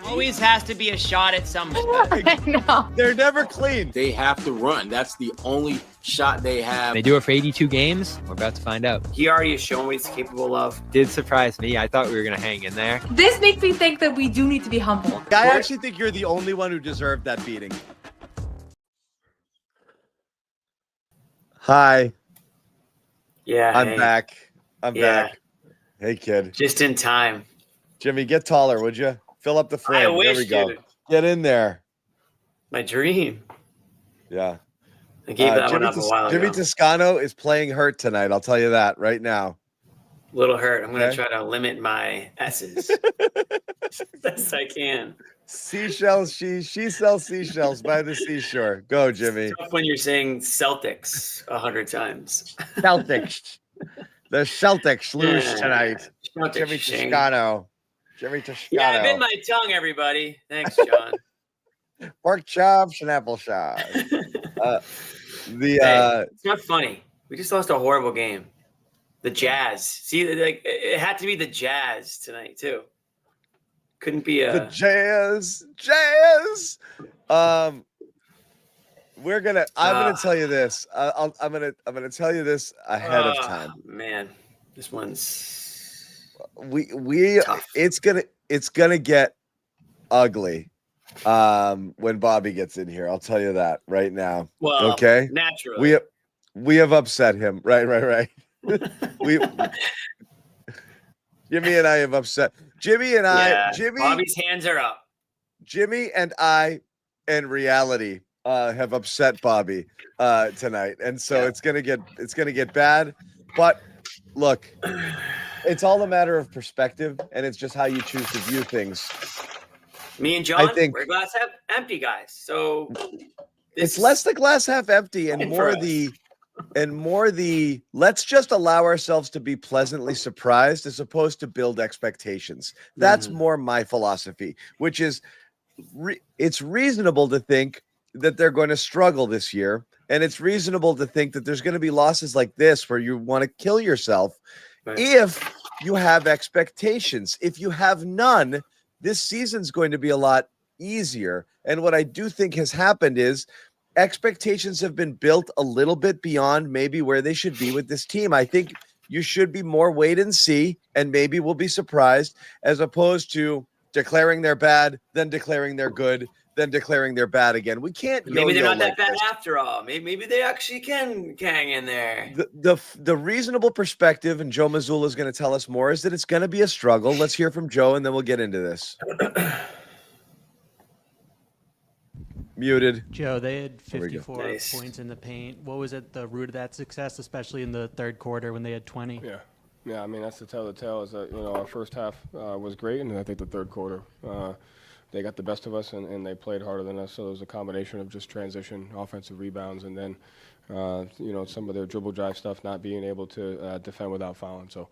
Always has to be a shot at somebody. I know. They're never clean. They have to run. That's the only shot they have. They do it for 82 games. We're about to find out. He already has shown what he's capable of. Did surprise me. I thought we were going to hang in there. This makes me think that we do need to be humble. I actually think you're the only one who deserved that beating. Hi. Yeah. I'm back. I'm back. Hey, kid. Just in time. Jimmy, get taller, would you? Fill up the frame. I wish, there we go. dude. Get in there. My dream. Yeah. I gave that one up a while Jimmy ago. Toscano is playing hurt tonight. I'll tell you that right now. Little hurt. I'm going to try to limit my S's as best I can. Seashells. She sells seashells by the seashore. Go, Jimmy. It's tough when you're saying Celtics 100 times. Celtics. The Celtics lose tonight. Celtics, Jimmy Shane. Toscano. Jimmy Toscano. Yeah, I bit my tongue, everybody. Thanks, John. Pork chops and apple chops. It's not funny. We just lost a horrible game. The Jazz. See, like it had to be the Jazz tonight too. Couldn't be the Jazz. I'm gonna tell you this. I'm gonna tell you this ahead of time. Man, this one's tough. It's gonna get ugly when Bobby gets in here. I'll tell you that right now. Well, okay. Naturally, we have upset him. Right. Jimmy and I have upset. Bobby's hands are up. Jimmy and I, in reality, have upset Bobby tonight, and so it's gonna get bad. But look, it's all a matter of perspective, and it's just how you choose to view things. Me and John, we're glass half empty guys. So it's less the glass half empty and more the let's just allow ourselves to be pleasantly surprised as opposed to build expectations. That's more my philosophy, which is it's reasonable to think that they're going to struggle this year. And it's reasonable to think that there's going to be losses like this where you want to kill yourself if you have expectations. If you have none, this season's going to be a lot easier. And what I do think has happened is expectations have been built a little bit beyond maybe where they should be with this team. I think you should be more wait and see, and maybe we'll be surprised, as opposed to declaring they're bad, then declaring they're good, then declaring they're bad again. We can't. Maybe they're not that bad after all. Maybe they actually can hang in there. The reasonable perspective, and Joe Mazzulla is going to tell us more, is that it's going to be a struggle. Let's hear from Joe, and then we'll get into this. Muted. Joe, they had 54 points in the paint. What was at the root of that success, especially in the third quarter when they had 20? Yeah. I mean, that's the tell is that our first half was great, and I think the third quarter they got the best of us and they played harder than us. So it was a combination of just transition, offensive rebounds, and then some of their dribble drive stuff, not being able to defend without fouling. So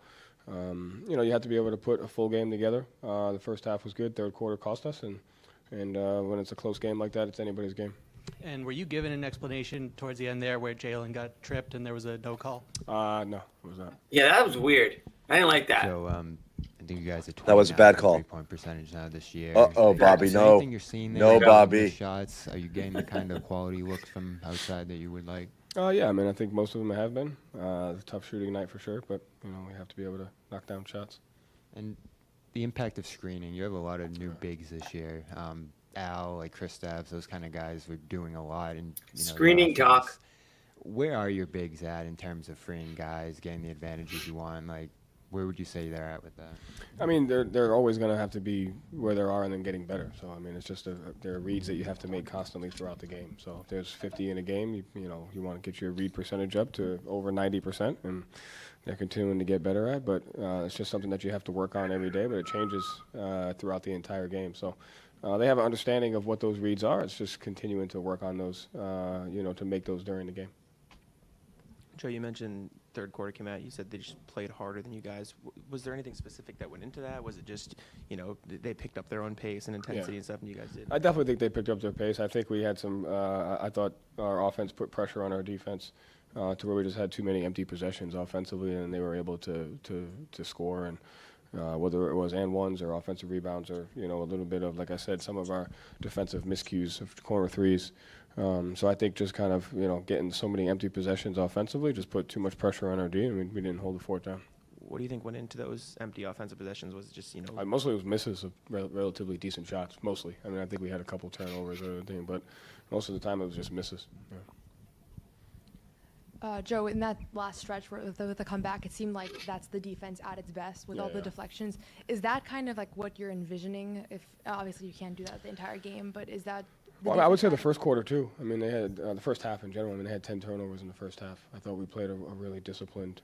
you have to be able to put a full game together. The first half was good. Third quarter cost us, and when it's a close game like that, it's anybody's game. And were you given an explanation towards the end there where Jalen got tripped and there was a no call? No, it was not. Yeah, that was weird. I didn't like that. So, I think you guys are that was a bad call. 3-point percentage now this year. Bobby, no. Anything you're seeing there? No, Bobby. Shots? Are you getting the kind of quality looks from outside that you would like? Yeah, I mean, I think most of them have been. It's a tough shooting night for sure, but we have to be able to knock down shots. And the impact of screening. You have a lot of new bigs this year. Al, like Kristaps, those kind of guys were doing a lot. And screening talk. Where are your bigs at in terms of freeing guys, getting the advantages you want? Like, where would you say they're at with that? I mean, they're always going to have to be where they are and then getting better. So, I mean, it's just there are reads that you have to make constantly throughout the game. So if there's 50 in a game, you want to get your read percentage up to over 90%, and they're continuing to get better at. But it's just something that you have to work on every day, but it changes throughout the entire game. So they have an understanding of what those reads are. It's just continuing to work on those, to make those during the game. Joe, you mentioned third quarter came out. You said they just played harder than you guys. Was there anything specific that went into that? Was it just, they picked up their own pace and intensity and stuff, and you guys did? I definitely think they picked up their pace. I think we had some. I thought our offense put pressure on our defense to where we just had too many empty possessions offensively, and they were able to score. And whether it was and ones or offensive rebounds or, a little bit of, like I said, some of our defensive miscues of corner threes. So I think just kind of, getting so many empty possessions offensively just put too much pressure on our D, and we didn't hold the fort down. What do you think went into those empty offensive possessions? Was it just, Mostly it was misses of relatively decent shots, mostly. I mean, I think we had a couple turnovers or anything, but most of the time it was just misses. Yeah. Joe, in that last stretch with the comeback, it seemed like that's the defense at its best with all the deflections. Is that kind of like what you're envisioning? If obviously you can't do that the entire game, but is that? Well, I would say the first quarter too. I mean, they had the first half in general. I mean, they had 10 turnovers in the first half. I thought we played a really disciplined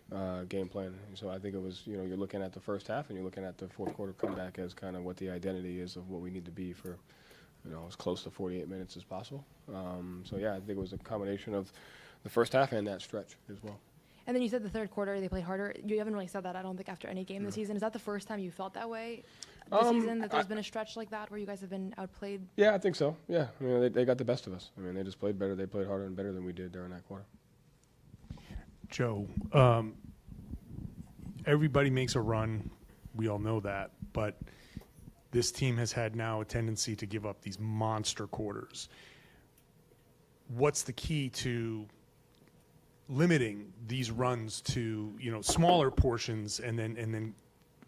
game plan. And so I think it was, you're looking at the first half and you're looking at the fourth quarter comeback as kind of what the identity is of what we need to be for, as close to 48 minutes as possible. So yeah, I think it was a combination of the first half and that stretch as well. And then you said the third quarter they played harder. You haven't really said that, I don't think, after any game this season. Is that the first time you felt that way this season, that there's been a stretch like that where you guys have been outplayed? Yeah, I think so. Yeah. I mean, they got the best of us. I mean, they just played better. They played harder and better than we did during that quarter. Joe, everybody makes a run. We all know that. But this team has had now a tendency to give up these monster quarters. What's the key to limiting these runs to smaller portions and then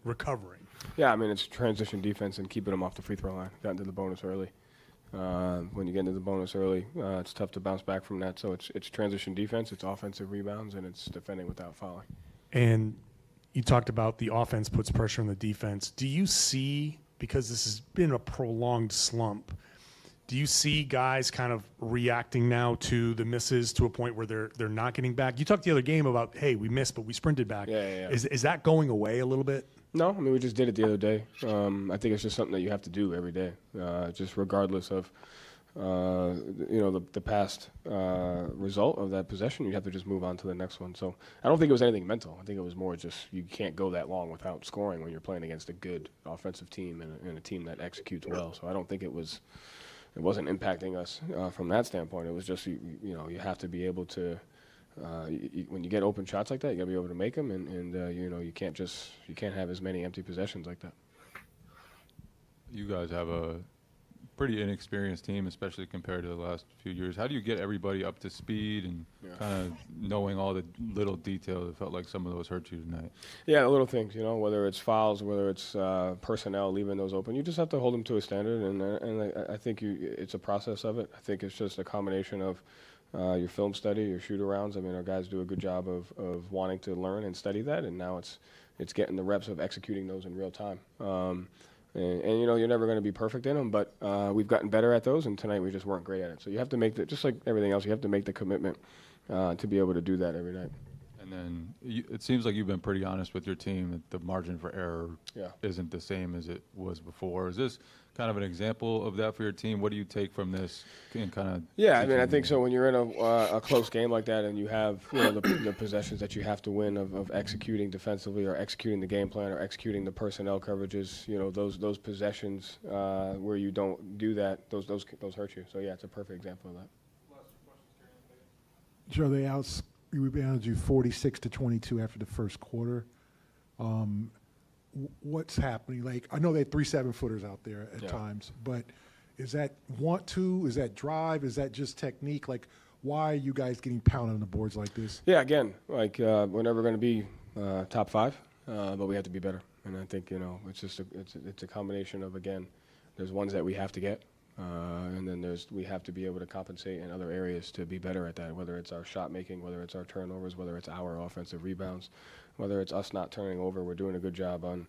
recovering? Yeah, I mean, it's transition defense and keeping them off the free throw line. Got into the bonus early. When you get into the bonus early, it's tough to bounce back from that. So it's transition defense, it's offensive rebounds, and it's defending without fouling. And you talked about the offense puts pressure on the defense. Do you see, because this has been a prolonged slump, do you see guys kind of reacting now to the misses to a point where they're not getting back? You talked the other game about, hey, we missed, but we sprinted back. Yeah. Is that going away a little bit? No, I mean, we just did it the other day. I think it's just something that you have to do every day, just regardless of, the past result of that possession. You have to just move on to the next one. So I don't think it was anything mental. I think it was more just you can't go that long without scoring when you're playing against a good offensive team and a team that executes well. So I don't think it wasn't impacting us from that standpoint. It was just you have to be able to when you get open shots like that, you got to be able to make them, and you can't have as many empty possessions like that. You guys have a pretty inexperienced team, especially compared to the last few years. How do you get everybody up to speed and kind of knowing all the little details? It felt like some of those hurt you tonight. Yeah, the little things, whether it's fouls, whether it's personnel leaving those open. You just have to hold them to a standard, and I think it's a process of it. I think it's just a combination of your film study, your shoot-arounds. I mean, our guys do a good job of wanting to learn and study that, and now it's getting the reps of executing those in real time. And you're never going to be perfect in them, but we've gotten better at those, and tonight we just weren't great at it. So you have to make just like everything else, you have to make the commitment to be able to do that every night. And then it seems like you've been pretty honest with your team that the margin for error isn't the same as it was before. Is this kind of an example of that for your team? What do you take from this and kind of? Yeah, I mean, I think so. When you're in a close game like that and you have the possessions that you have to win of executing defensively or executing the game plan or executing the personnel coverages, those possessions where you don't do that, those hurt you. So yeah, it's a perfect example of that. Joe, they rebounded you 46-22 after the first quarter. What's happening? Like, I know they had 3 7-footers out there at times, but is that want to? Is that drive? Is that just technique? Like, why are you guys getting pounded on the boards like this? Yeah, again, like we're never going to be top 5, but we have to be better. And I think it's just it's a combination of, again, there's ones that we have to get. And then we have to be able to compensate in other areas to be better at that, whether it's our shot making, whether it's our turnovers, whether it's our offensive rebounds, whether it's us not turning over. We're doing a good job on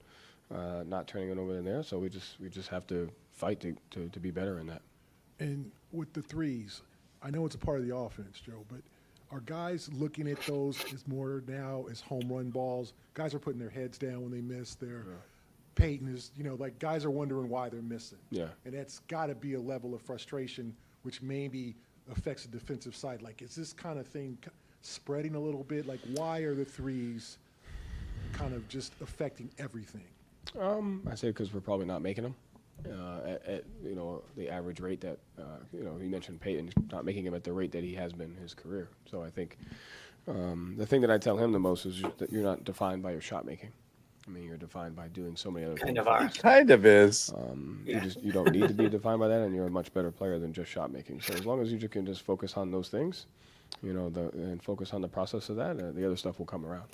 not turning it over in there. So we just have to fight to be better in that. And with the threes, I know it's a part of the offense, Joe, but are guys looking at those as more now as home run balls? Guys are putting their heads down when they miss their Peyton is, like guys are wondering why they're missing. Yeah. And that's got to be a level of frustration which maybe affects the defensive side. Like, is this kind of thing spreading a little bit? Like, why are the threes kind of just affecting everything? I say because we're probably not making them at the average rate that, you mentioned Peyton not making him at the rate that he has been in his career. So I think the thing that I tell him the most is that you're not defined by your shot making. I mean, you're defined by doing so many other Kind things. of are. Kind of is. You don't need to be defined by that, and you're a much better player than just shot making. So as long as you can just focus on those things, and focus on the process of that, the other stuff will come around.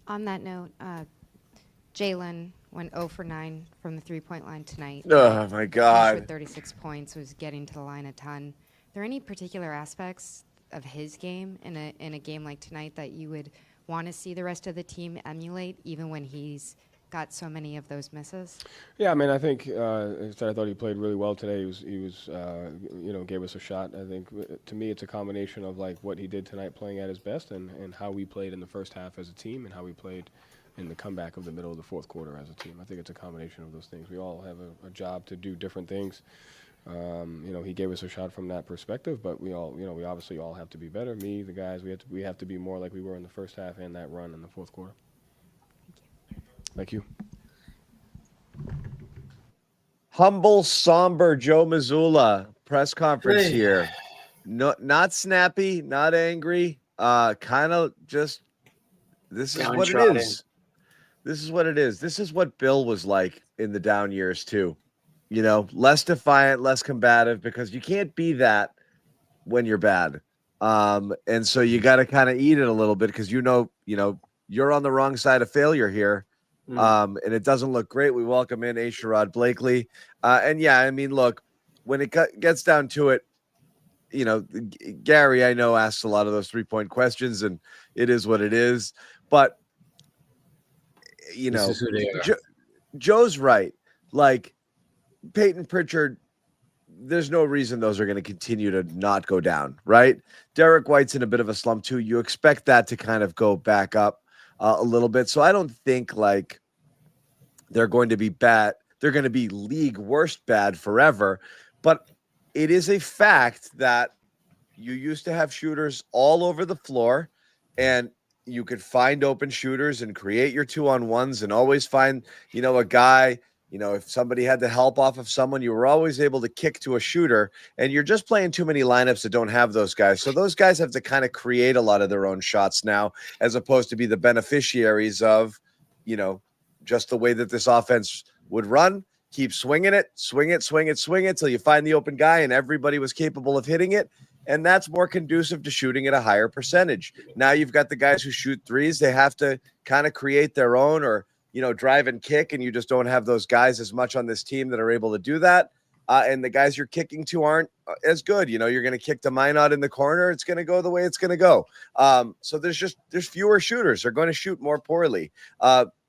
On that note, Jalen went 0 for 9 from the three-point line tonight. Oh, my God. With 36 points, was getting to the line a ton. Are there any particular aspects of his game in a game like tonight that you would want to see the rest of the team emulate, even when he's got so many of those misses? Yeah, I mean, I think I thought he played really well today. He was gave us a shot. I think to me, it's a combination of like what he did tonight, playing at his best, and how we played in the first half as a team, and how we played in the comeback of the middle of the fourth quarter as a team. I think it's a combination of those things. We all have a job to do different things. He gave us a shot from that perspective, but we obviously all have to be better. Me, the guys, we have to be more like we were in the first half and that run in the fourth quarter. Thank you. Humble, somber Joe Mazzulla press conference here. No, not snappy, not angry. Kind of just. This is what it is. This is what it is. This is what Bill was like in the down years too. Less defiant, less combative, because you can't be that when you're bad. And so you got to kind of eat it a little bit because you're on the wrong side of failure here. And it doesn't look great. We welcome in Sherrod Blakely. And yeah, I mean, look, when it gets down to it, Gary, I know, asked a lot of those 3-point questions, and it is what it is. But, Joe's right. Like, Peyton Pritchard, there's no reason those are going to continue to not go down, right? Derrick White's in a bit of a slump too. You expect that to kind of go back up a little bit. So I don't think like they're going to be bad. They're going to be league worst bad forever. But it is a fact that you used to have shooters all over the floor, and you could find open shooters and create your 2-on-1s and always find, a guy. If somebody had to help off of someone, you were always able to kick to a shooter, and you're just playing too many lineups that don't have those guys. So those guys have to kind of create a lot of their own shots now, as opposed to be the beneficiaries of, just the way that this offense would run. Keep swing it till you find the open guy, and everybody was capable of hitting it. And that's more conducive to shooting at a higher percentage. Now you've got the guys who shoot threes. They have to kind of create their own, or drive and kick, and you just don't have those guys as much on this team that are able to do that. And the guys you're kicking to aren't as good. You're going to kick to Minott in the corner. It's going to go the way it's going to go. So there's fewer shooters. They're going to shoot more poorly.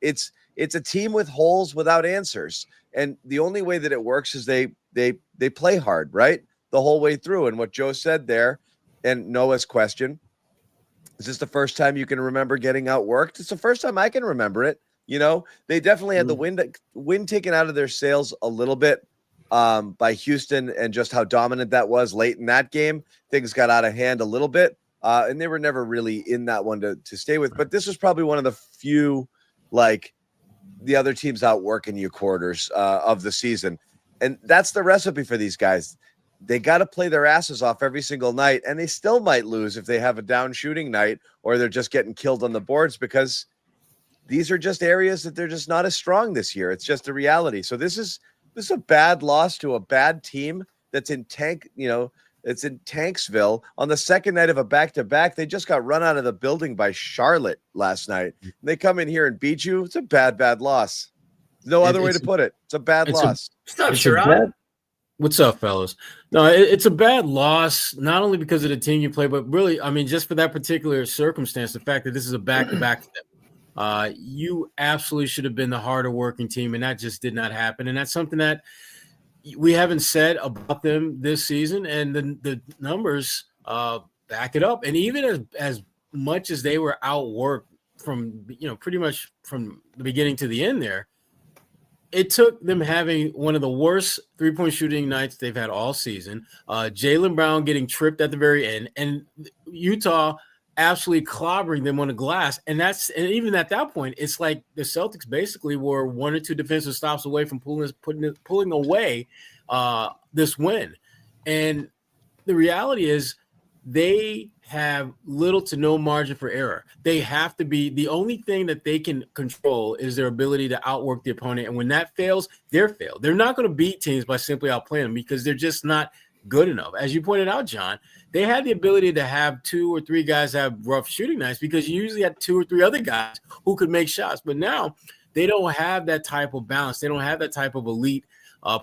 It's a team with holes without answers. And the only way that it works is they play hard, right? The whole way through. And what Joe said there, and Noah's question, is this the first time you can remember getting outworked? It's the first time I can remember it. They definitely had the wind taken out of their sails a little bit by Houston, and just how dominant that was late in that game. Things got out of hand a little bit, and they were never really in that one to stay with. But this was probably one of the few, like, the other teams outworking you quarters of the season. And that's the recipe for these guys. They got to play their asses off every single night, and they still might lose if they have a down shooting night, or they're just getting killed on the boards, because these are just areas that they're just not as strong this year. It's just a reality. So this is a bad loss to a bad team that's in it's in Tanksville on the second night of a back-to-back. They just got run out of the building by Charlotte last night. They come in here and beat you. It's a bad loss. No other way to put it. It's a bad loss. Stop, Sherrod. What's up, fellas? No, it's a bad loss, not only because of the team you play, but really, I mean, just for that particular circumstance, the fact that this is a back-to-back. You absolutely should have been the harder working team, and that just did not happen. And that's something that we haven't said about them this season, and the numbers back it up. And even as much as they were outworked from pretty much from the beginning to the end there, it took them having one of the worst 3-point shooting nights they've had all season. Jaylen Brown getting tripped at the very end, and Utah absolutely clobbering them on the glass. And even at that point, it's like the Celtics basically were 1 or 2 defensive stops away from pulling away this win. And the reality is, they have little to no margin for error. They have to be, the only thing that they can control is their ability to outwork the opponent. And when that fails, they're failed. They're not going to beat teams by simply outplaying them because they're just not good enough. As you pointed out, John, they had the ability to have 2 or 3 guys have rough shooting nights because you usually had 2 or 3 other guys who could make shots. But now they don't have that type of balance. They don't have that type of elite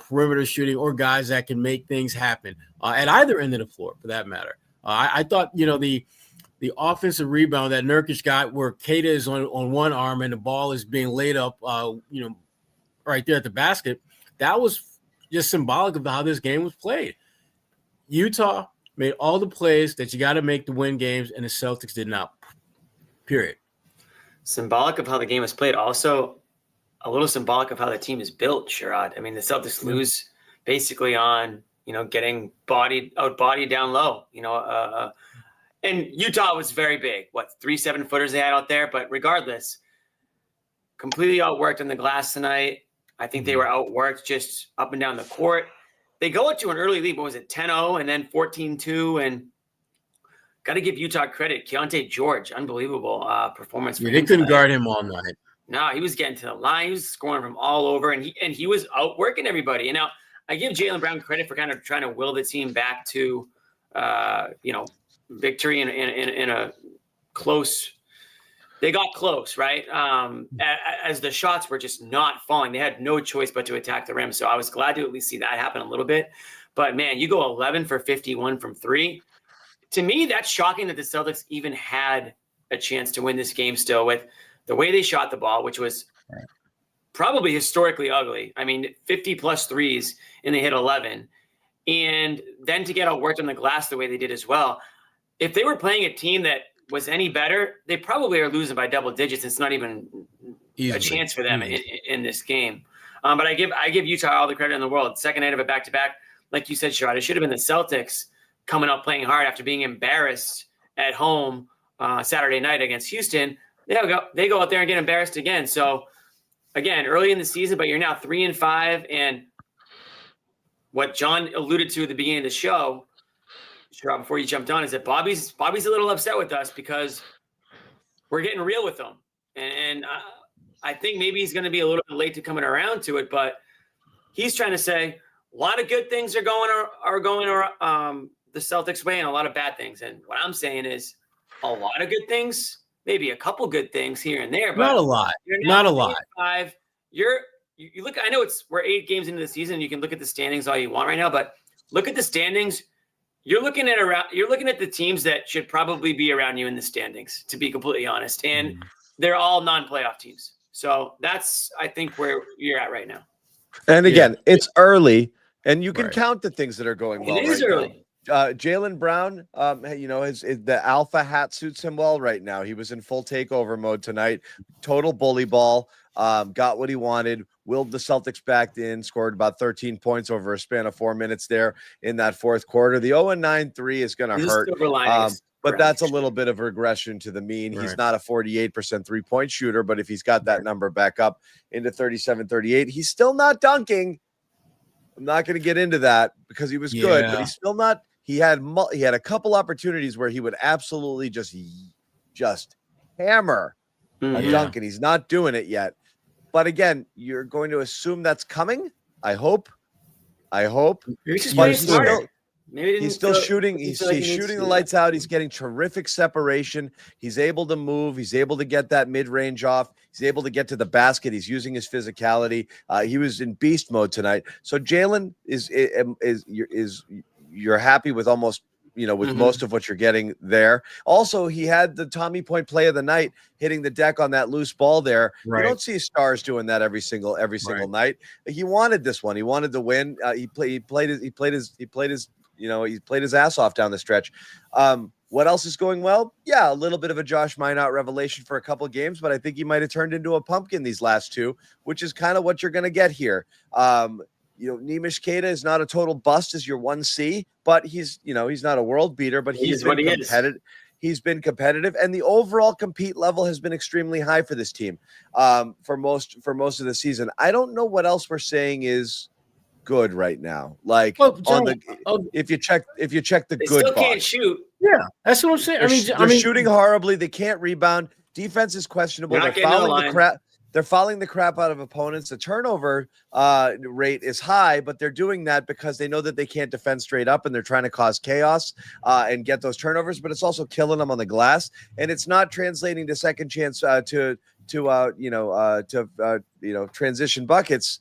perimeter shooting or guys that can make things happen at either end of the floor, for that matter. I thought, the offensive rebound that Nurkic got where Keita is on one arm and the ball is being laid up, right there at the basket, that was just symbolic of how this game was played. Utah made all the plays that you got to make to win games, and the Celtics did not, period. Symbolic of how the game was played. Also, a little symbolic of how the team is built, Sherrod. I mean, the Celtics lose basically on getting out-bodied down low, and Utah was very big. 3 7-footers they had out there? But regardless, completely outworked on the glass tonight. I think they were outworked just up and down the court. They go into an early lead. What was it, 10-0 and then 14-2? And got to give Utah credit. Keontae George, unbelievable performance. For They couldn't guard him all night. No, he was getting to the line. He was scoring from all over, and he was outworking everybody. And now I give Jaylen Brown credit for kind of trying to will the team back to, victory in a close. They got close, right? As the shots were just not falling, they had no choice but to attack the rim. So I was glad to at least see that happen a little bit. But man, you go 11 for 51 from 3. To me, that's shocking that the Celtics even had a chance to win this game still with the way they shot the ball, which was probably historically ugly. I mean, 50-plus threes, and they hit 11. And then to get outworked on the glass the way they did as well. If they were playing a team that was any better, they probably are losing by double digits. It's not even a chance for them in this game. But I give Utah all the credit in the world. Second night of a back-to-back, like you said, Sherrod, it should have been the Celtics coming out playing hard after being embarrassed at home Saturday night against Houston. They go out there and get embarrassed again. So, again, early in the season, but you're now 3-5. And what John alluded to at the beginning of the show, Sherrod, before you jumped on, is that Bobby's a little upset with us because we're getting real with him. And I think maybe he's going to be a little bit late to coming around to it, but he's trying to say a lot of good things are going the Celtics way and a lot of bad things. And what I'm saying is a lot of good things, maybe a couple good things here and there, but not a lot. Not a lot. 5. You look. I know we're 8 games into the season. You can look at the standings all you want right now, but look at the standings. You're looking at the teams that should probably be around you in the standings, to be completely honest, and they're all non-playoff teams. So that's, I think, where you're at right now. And again, it's early, and you can count the things that are going well. It is right early. Now. Jaylen Brown, the alpha hat suits him well right now. He was in full takeover mode tonight. Total bully ball. Got what he wanted. Willed the Celtics back in. Scored about 13 points over a span of 4 minutes there in that fourth quarter. The 0-9 3 is going to hurt. But that's a little bit of regression to the mean. He's not a 48% three-point shooter, but if he's got that number back up into 37-38, he's still not dunking. I'm not going to get into that because he was good, but he's still not. He had a couple opportunities where he would absolutely just hammer a dunk, and he's not doing it yet. But again, you're going to assume that's coming. I hope. He's just playing smarter. He's still shooting. He's shooting the lights out. He's getting terrific separation. He's able to move. He's able to get that mid-range off. He's able to get to the basket. He's using his physicality. He was in beast mode tonight. So Jaylen is you're happy with almost, with most of what you're getting there. Also, he had the Tommy Point play of the night, hitting the deck on that loose ball there. Right. You don't see stars doing that every single night. He wanted this one. He wanted to win. He played his ass off down the stretch. What else is going well? Yeah, a little bit of a Josh Minott revelation for a couple of games, but I think he might have turned into a pumpkin these last 2, which is kind of what you're going to get here. Nemish Keita is not a total bust as your 1C, but he's not a world beater, but he's been competitive. He's been competitive, and the overall compete level has been extremely high for this team for most of the season. I don't know what else we're saying is good right now. Like Well, on John, the if you check the They good still can't box. shoot. yeah, that's what I'm saying. They're shooting horribly. They can't rebound. Defense is questionable. They're They're not getting to the fouling the line. crap. They're fouling the crap out of opponents. The turnover rate is high, but they're doing that because they know that they can't defend straight up, and they're trying to cause chaos and get those turnovers. But it's also killing them on the glass, and it's not translating to second chance to transition buckets.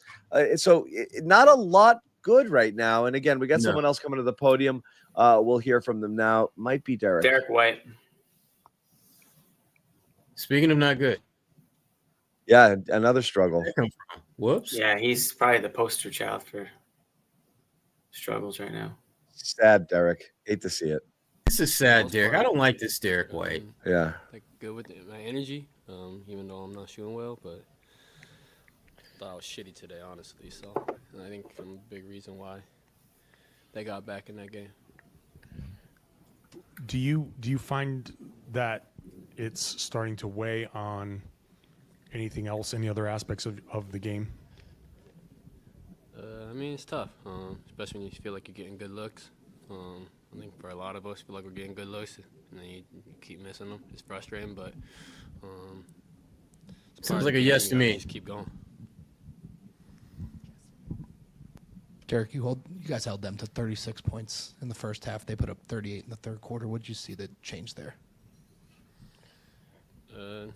So not a lot good right now. And again, we got someone else coming to the podium. We'll hear from them now. Might be Derrick White. Speaking of not good. Yeah, another struggle. Whoops. Yeah, he's probably the poster child for struggles right now. Sad, Derrick. Hate to see it. This is sad, Derrick. I don't like this Derrick White. Yeah. Like good with my energy, even though I'm not shooting well, but I thought I was shitty today, honestly. So and I think I'm a big reason why they got back in that game. Do you find that it's starting to weigh on anything else, any other aspects of the game? I mean, it's tough, especially when you feel like you're getting good looks. I think for a lot of us, feel like we're getting good looks, and then you keep missing them. It's frustrating, but Sounds like a yes to me. Just keep going. Derrick, you guys held them to 36 points in the first half. They put up 38 in the third quarter. What did you see that changed there? I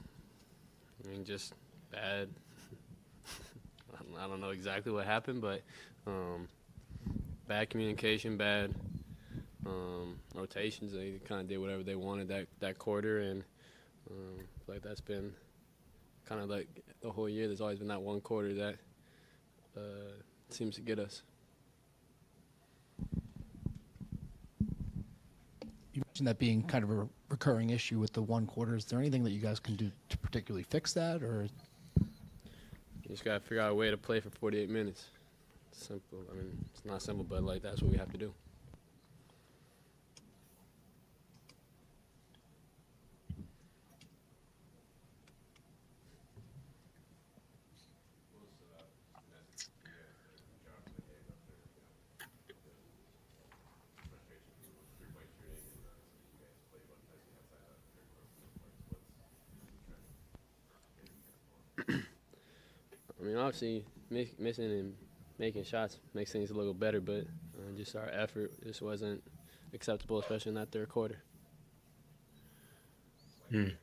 mean, just bad. I don't know exactly what happened, but bad communication, bad rotations. They kind of did whatever they wanted that quarter, and I feel like that's been kind of like the whole year. There's always been that one quarter that seems to get us. You mentioned that being kind of a recurring issue with the one quarter. Is there anything that you guys can do to particularly fix that, or? You just got to figure out a way to play for 48 minutes. Simple. I mean, it's not simple, but like that's what we have to do. I mean, obviously, missing and making shots makes things a little better, but just our effort just wasn't acceptable, especially in that third quarter. It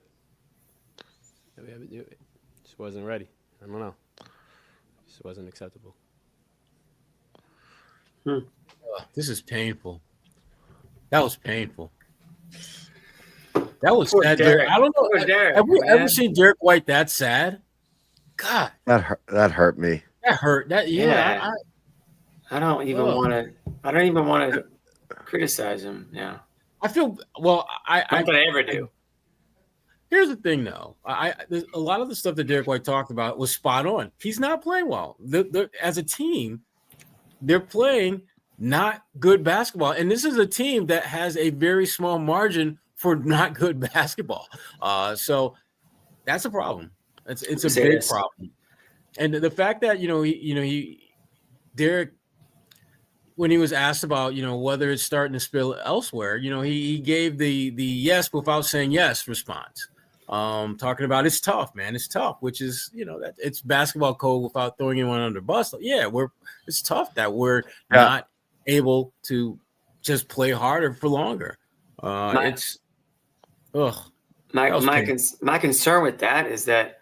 just wasn't ready. I don't know. Just wasn't acceptable. This is painful. That was painful. That was sad, Derrick. I don't know. Have we ever seen Derrick White that sad? God, that hurt me. That hurt. I don't even want to. I don't even want to criticize him. Yeah, I feel well. Not that I ever do. Here's the thing, though. A lot of the stuff that Derrick White talked about was spot on. He's not playing well. As a team, they're playing not good basketball, and this is a team that has a very small margin for not good basketball. So that's a problem. It's a big problem. And the fact that Derrick, when he was asked about whether it's starting to spill elsewhere, he gave the yes without saying yes response. Talking about it's tough, man. It's tough, which is that it's basketball code without throwing anyone under the bus. Yeah, it's tough that we're not able to just play harder for longer. My concern with that is that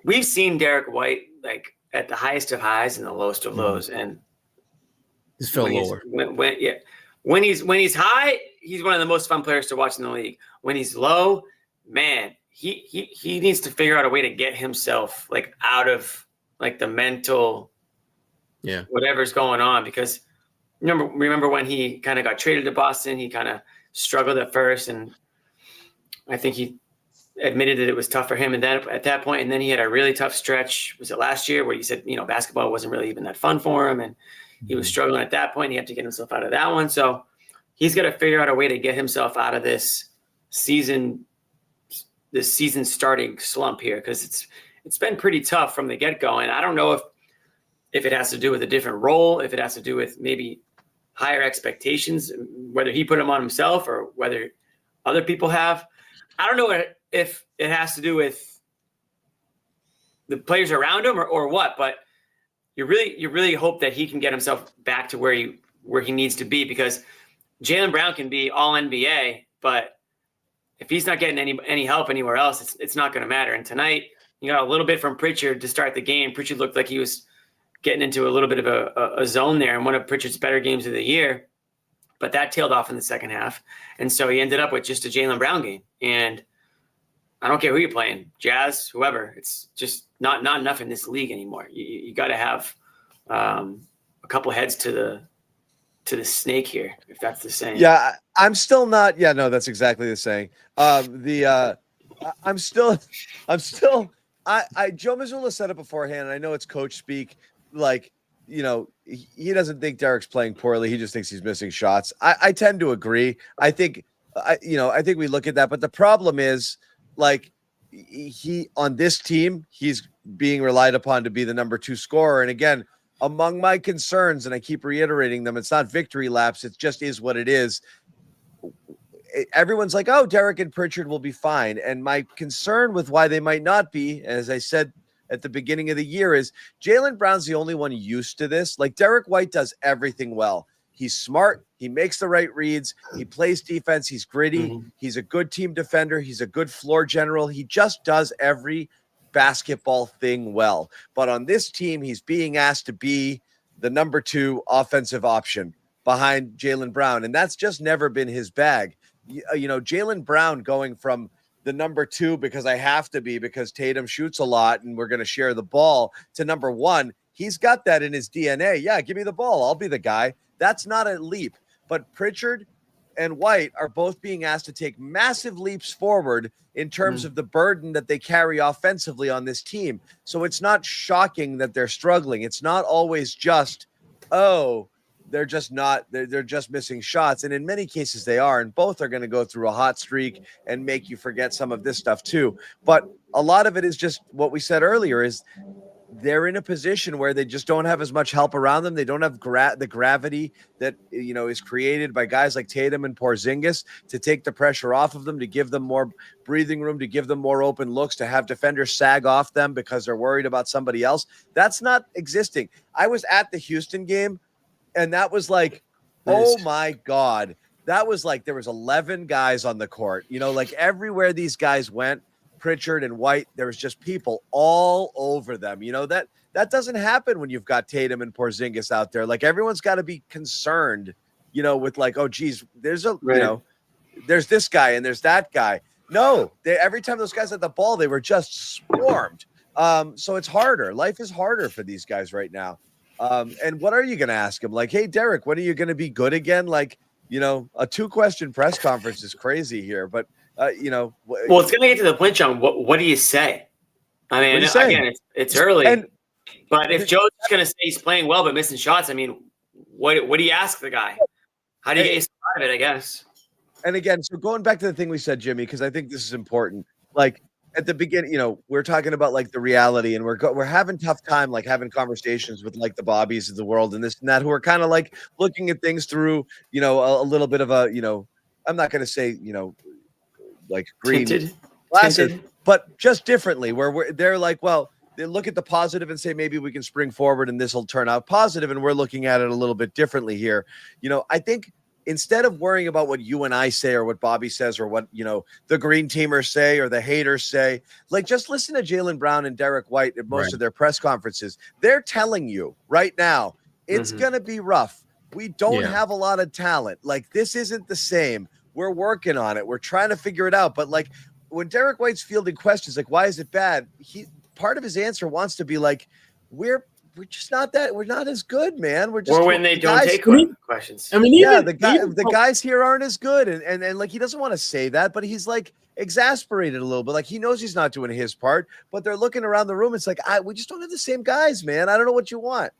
we've seen Derrick White like at the highest of highs and the lowest of lows, and just fell lower. When he's high, he's one of the most fun players to watch in the league. When he's low, man, he needs to figure out a way to get himself like out of like the mental, whatever's going on. Because remember when he kind of got traded to Boston, he kind of struggled at first, and I think he admitted that it was tough for him. And then at that point, and then he had a really tough stretch. Was it last year where he said, basketball wasn't really even that fun for him, and he was struggling at that point. He had to get himself out of that one. So he's got to figure out a way to get himself out of this season starting slump here, because it's been pretty tough from the get-go. And I don't know if it has to do with a different role, if it has to do with maybe higher expectations, whether he put them on himself or whether other people have. I don't know if it has to do with the players around him or what, but you really hope that he can get himself back to where he needs to be, because Jaylen Brown can be all NBA, but if he's not getting any help anywhere else, it's not going to matter. And tonight, you got a little bit from Pritchard to start the game. Pritchard looked like he was getting into a little bit of a zone there, and one of Pritchard's better games of the year, but that tailed off in the second half. And so he ended up with just a Jaylen Brown game. And I don't care who you're playing, Jazz, whoever, it's just not enough in this league anymore. You got to have a couple heads to the snake here, if that's the saying. Yeah, I'm still not. Yeah, no, that's exactly the saying. I'm still. Joe Mazzulla said it beforehand, and I know it's coach speak. Like, you know, he doesn't think Derrick's playing poorly. He just thinks he's missing shots. I tend to agree. I think we look at that, but the problem is, like, he on this team, he's being relied upon to be the number 2 scorer. And again, among my concerns, and I keep reiterating them, it's not victory laps. It just is what it is. Everyone's like, oh, Derrick and Pritchard will be fine. And my concern with why they might not be, as I said at the beginning of the year, is Jaylen Brown's the only one used to this. Like, Derrick White does everything well. He's smart. He makes the right reads. He plays defense. He's gritty. Mm-hmm. He's a good team defender. He's a good floor general. He just does every basketball thing well. But on this team, he's being asked to be the number 2 offensive option behind Jaylen Brown. And that's just never been his bag. You know, Jaylen Brown going from the number 2 because I have to be, because Tatum shoots a lot and we're going to share the ball, to number 1. He's got that in his DNA. Yeah, give me the ball. I'll be the guy. That's not a leap. But Pritchard and White are both being asked to take massive leaps forward in terms of the burden that they carry offensively on this team. So it's not shocking that they're struggling. It's not always just, oh, they're just missing shots. And in many cases they are, and both are going to go through a hot streak and make you forget some of this stuff too. But a lot of it is just what we said earlier, is they're in a position where they just don't have as much help around them. They don't have the gravity that, you know, is created by guys like Tatum and Porzingis to take the pressure off of them, to give them more breathing room, to give them more open looks, to have defenders sag off them because they're worried about somebody else. That's not existing. I was at the Houston game, and that was like, oh my God. That was like, there was 11 guys on the court, you know, like everywhere these guys went, Pritchard and White, there was just people all over them. You know, that doesn't happen when you've got Tatum and Porzingis out there. Like, everyone's got to be concerned, you know, with like, oh geez, there's you know, there's this guy and there's that guy. No, every time those guys had the ball, they were just swarmed. So it's harder. Life is harder for these guys right now. And what are you going to ask him? Like, hey, Derrick, when are you going to be good again? Like, you know, a 2-question press conference is crazy here, but you know, well, it's going to get to the point, John. What do you say? I mean, again, it's early, but if Joe's going to say he's playing well but missing shots, I mean, what do you ask the guy? How do you get yourself out of it? I guess. And again, so going back to the thing we said, Jimmy, because I think this is important. Like, at the beginning, you know, we're talking about like the reality, and we're having tough time, like having conversations with like the Bobbies of the world and this and that, who are kind of like looking at things through, you know, a little bit of a, you know, I'm not going to say, you know, like green glasses, but just differently, where they're like, well, they look at the positive and say, maybe we can spring forward and this will turn out positive. And we're looking at it a little bit differently here. You know, I think instead of worrying about what you and I say or what Bobby says or what, you know, the green teamers say or the haters say, like, just listen to Jaylen Brown and Derrick White at most of their press conferences. They're telling you right now, it's going to be rough. We don't have a lot of talent. Like, this isn't the same. We're working on it. We're trying to figure it out. But like, when Derrick White's fielding questions, like, why is it bad? Part of his answer wants to be like, we're just not that. We're not as good, man. We're just. Or when they don't take questions. I mean, the guys here aren't as good, and like, he doesn't want to say that, but he's like exasperated a little bit. Like, he knows he's not doing his part, but they're looking around the room. It's like, we just don't have the same guys, man. I don't know what you want.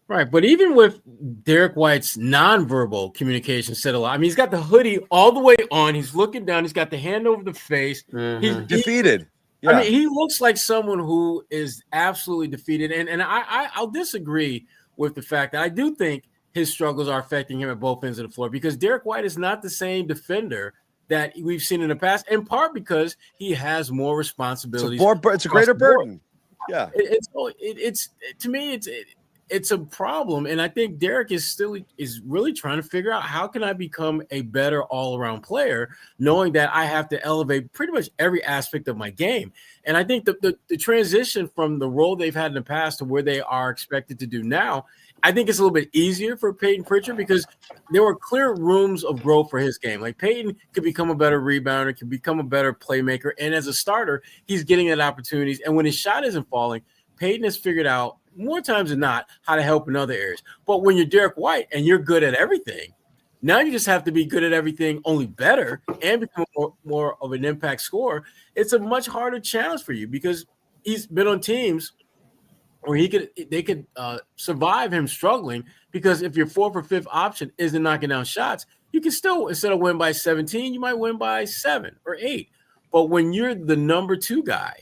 Right, but even with Derrick White's nonverbal communication said a lot. I mean, he's got the hoodie all the way on. He's looking down. He's got the hand over the face. He's defeated. I mean, he looks like someone who is absolutely defeated. And I'll disagree with the fact that I do think his struggles are affecting him at both ends of the floor, because Derrick White is not the same defender that we've seen in the past, in part because he has more responsibilities. It's a greater burden. Yeah. It's to me, it's a problem. And I think Derrick is really trying to figure out, how can I become a better all-around player, knowing that I have to elevate pretty much every aspect of my game. And I think the transition from the role they've had in the past to where they are expected to do now, I think it's a little bit easier for Peyton Pritchard, because there were clear rooms of growth for his game. Like, Peyton could become a better rebounder, could become a better playmaker. And as a starter, he's getting that opportunities. And when his shot isn't falling, Peyton has figured out more times than not how to help in other areas. But when you're Derrick White and you're good at everything, now you just have to be good at everything, only better, and become more of an impact scorer. It's a much harder challenge for you, because he's been on teams where they could survive him struggling, because if your fourth or fifth option isn't knocking down shots, you can still, instead of win by 17, you might win by 7 or 8. But when you're the number 2 guy,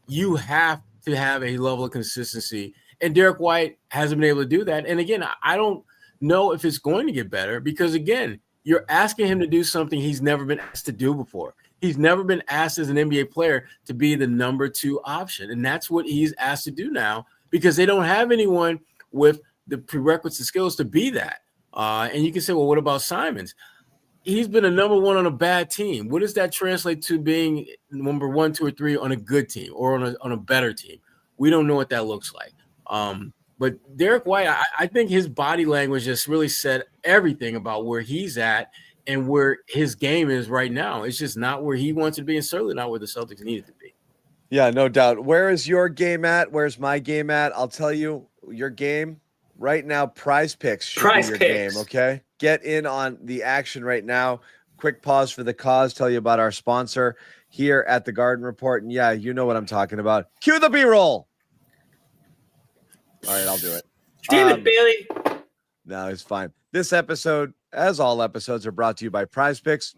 you have to have a level of consistency. And Derrick White hasn't been able to do that. And again, I don't know if it's going to get better, because again, you're asking him to do something he's never been asked to do before. He's never been asked as an NBA player to be the number 2 option. And that's what he's asked to do now, because they don't have anyone with the prerequisite skills to be that. And you can say, well, what about Simons? He's been a number 1 on a bad team. What does that translate to being number 1, 2, or 3 on a good team, or on a better team? We don't know what that looks like. But Derrick White, I think his body language just really said everything about where he's at and where his game is right now. It's just not where he wants to be, and certainly not where the Celtics needed to be. Yeah, no doubt. Where is your game at? Where's my game at? I'll tell you, your game right now, PrizePicks should be your game, okay? Get in on the action right now. Quick pause for the cause. Tell you about our sponsor here at the Garden Report. And yeah, you know what I'm talking about. Cue the B-roll. All right, I'll do it. Damn it, Bailey. No, it's fine. This episode, as all episodes, are brought to you by PrizePicks.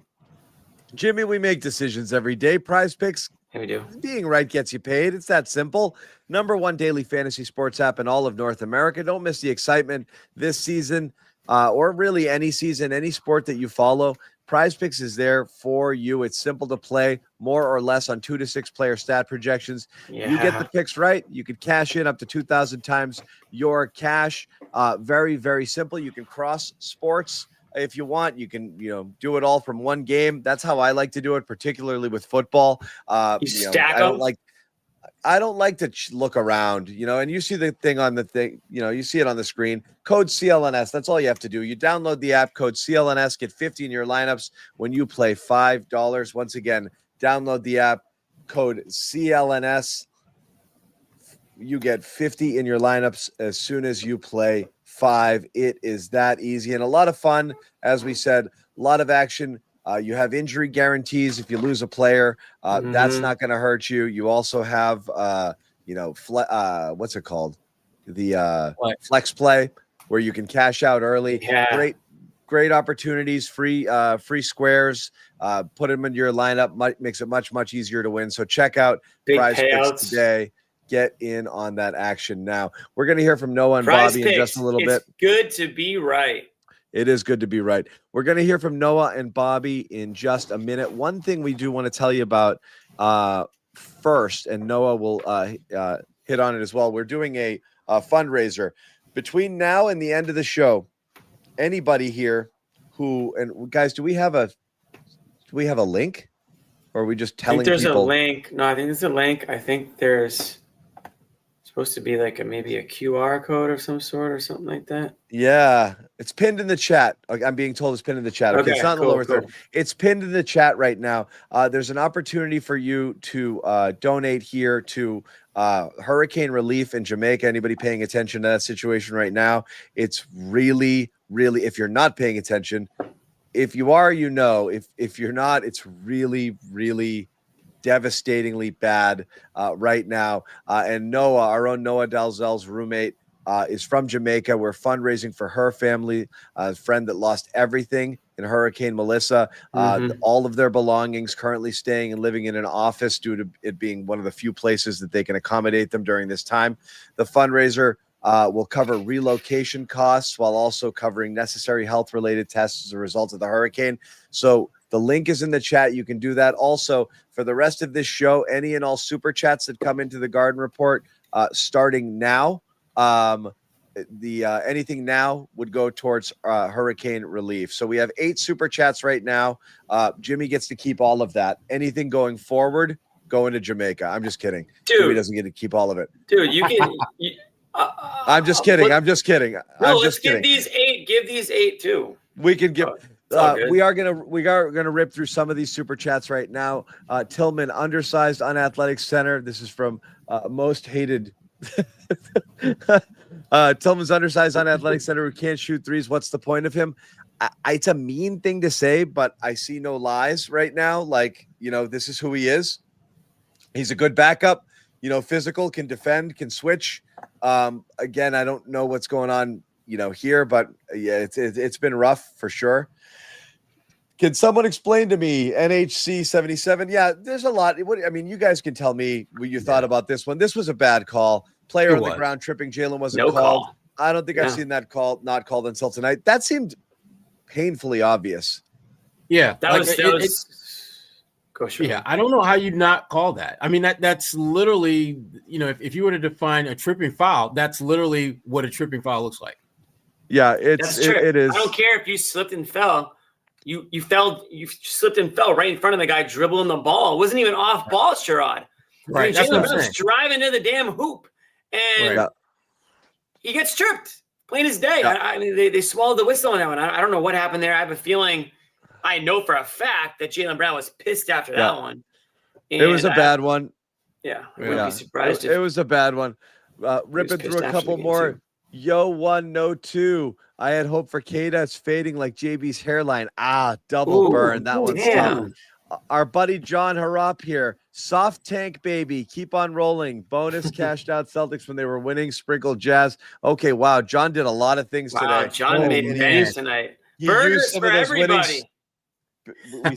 Jimmy, we make decisions every day. PrizePicks, we do. Being right gets you paid. It's that simple. Number 1 daily fantasy sports app in all of North America. Don't miss the excitement this season, or really any season, any sport that you follow. PrizePicks is there for you. It's simple to play, more or less on 2 to 6 player stat projections. Yeah. You get the picks right, you could cash in up to 2,000 times your cash. Very, very simple. You can cross sports if you want. You can, do it all from one game. That's how I like to do it, particularly with football. You stack them. I don't like to look around, and you see the thing on the thing, you see it on the screen. Code CLNS. That's all you have to do. You download the app, code CLNS, get 50 in your lineups when you play $5. Once again, download the app, code CLNS. You get 50 in your lineups as soon as you play 5. It is that easy and a lot of fun. As we said, a lot of action. You have injury guarantees if you lose a player. That's not going to hurt you. You also have, what's it called? The flex play, where you can cash out early. Yeah. Great opportunities, free squares. Put them into your lineup. Makes it much, much easier to win. So check out PrizePicks today. Get in on that action now. We're going to hear from Noah and Bobby in just a little bit. It's good to be right. It is good to be right. We're going to hear from Noah and Bobby in just a minute. One thing we do want to tell you about first, and Noah will hit on it as well. We're doing a fundraiser between now and the end of the show. Anybody here and guys, do we have a link, or are we just telling people? I think there's a link. No, I think there's a link. I think there's supposed to be like maybe a QR code of some sort or something like that. Yeah, it's pinned in the chat. I'm being told it's pinned in the chat. Okay, it's not in the lower third. It's pinned in the chat right now. There's an opportunity for you to donate here to hurricane relief in Jamaica. Anybody paying attention to that situation right now? It's really, really, if you're not paying attention, if you are, if you're not, it's really, really devastatingly bad right now. And Noah, our own Noah Dalzell's roommate, is from Jamaica. We're fundraising for her family, a friend that lost everything in Hurricane Melissa. All of their belongings currently staying and living in an office due to it being one of the few places that they can accommodate them during this time. The fundraiser will cover relocation costs while also covering necessary health-related tests as a result of the hurricane. So the link is in the chat. You can do that. Also, for the rest of this show, any and all super chats that come into the Garden Report starting now, anything now would go towards hurricane relief. So we have 8 super chats right now. Jimmy gets to keep all of that. Anything going forward, go into Jamaica. I'm just kidding. Dude. Jimmy doesn't get to keep all of it. Dude, you can. I'm just kidding. I'm just kidding. No, I'm let's just kidding. give these 8. Give these 8 too. We can give. all good. We are gonna rip through some of these super chats right now. Tillman, undersized, unathletic center. This is from most hated. Tillman's undersized, unathletic center who can't shoot threes. What's the point of him? It's a mean thing to say, but I see no lies right now. Like, this is who he is. He's a good backup. Physical, can defend, can switch. Again, I don't know what's going on, here, but yeah, it's been rough for sure. Can someone explain to me NHC 77? Yeah, there's a lot. You guys can tell me what you thought about this one. This was a bad call. Player on the ground tripping. Jalen wasn't called. I don't think I've seen that call not called until tonight. That seemed painfully obvious. Yeah, that was. Yeah, I don't know how you not call that. I mean, that's literally, if you were to define a tripping foul, that's literally what a tripping foul looks like. Yeah, it is. I don't care if you slipped and fell. You slipped and fell right in front of the guy dribbling the ball. It wasn't even off ball, Sherrod. Right. That's what I'm saying. Jalen driving to the damn hoop, and he gets tripped. Plain as day. I mean, they swallowed the whistle on that one. I don't know what happened there. I have a feeling. I know for a fact that Jaylen Brown was pissed after that one. And it was a bad one. Yeah, I wouldn't be surprised. It was a bad one. Ripping through a couple more. Yo, 1, no 2. I had hope for Kada. It's fading like JB's hairline. Double burn. That one's tough. Our buddy John Harop here. Soft tank, baby. Keep on rolling. Bonus cashed out Celtics when they were winning. Sprinkled Jazz. Okay, wow. John did a lot of things today. John made bangers tonight. Burgers for everybody. We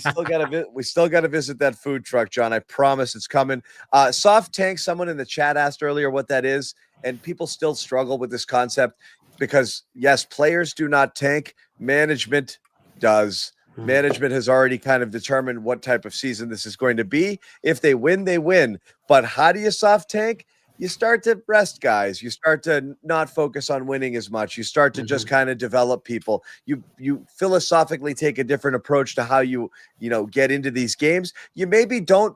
still gotta visit that food truck, John. I promise it's coming. Soft tank. Someone in the chat asked earlier what that is, and people still struggle with this concept because yes, players do not tank. Management does. Management has already kind of determined what type of season this is going to be. If they win, they win. But how do you soft tank? You start to rest guys. You start to not focus on winning as much. You start to just kind of develop people. You philosophically take a different approach to how you get into these games. You maybe don't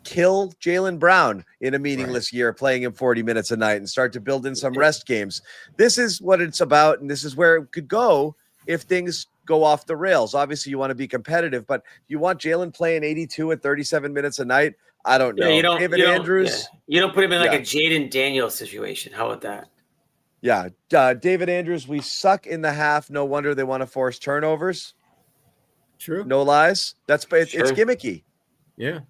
kill Jaylen Brown in a meaningless year, playing him 40 minutes a night and start to build in some rest games. This is what it's about, and this is where it could go if things go off the rails. Obviously, you want to be competitive, but you want Jaylen playing 82 and 37 minutes a night. I don't know. David Andrews. You don't put him in like a Jaden Daniels situation. How about that? Yeah. David Andrews, we suck in the half. No wonder they want to force turnovers. True. No lies. It's gimmicky. Yeah.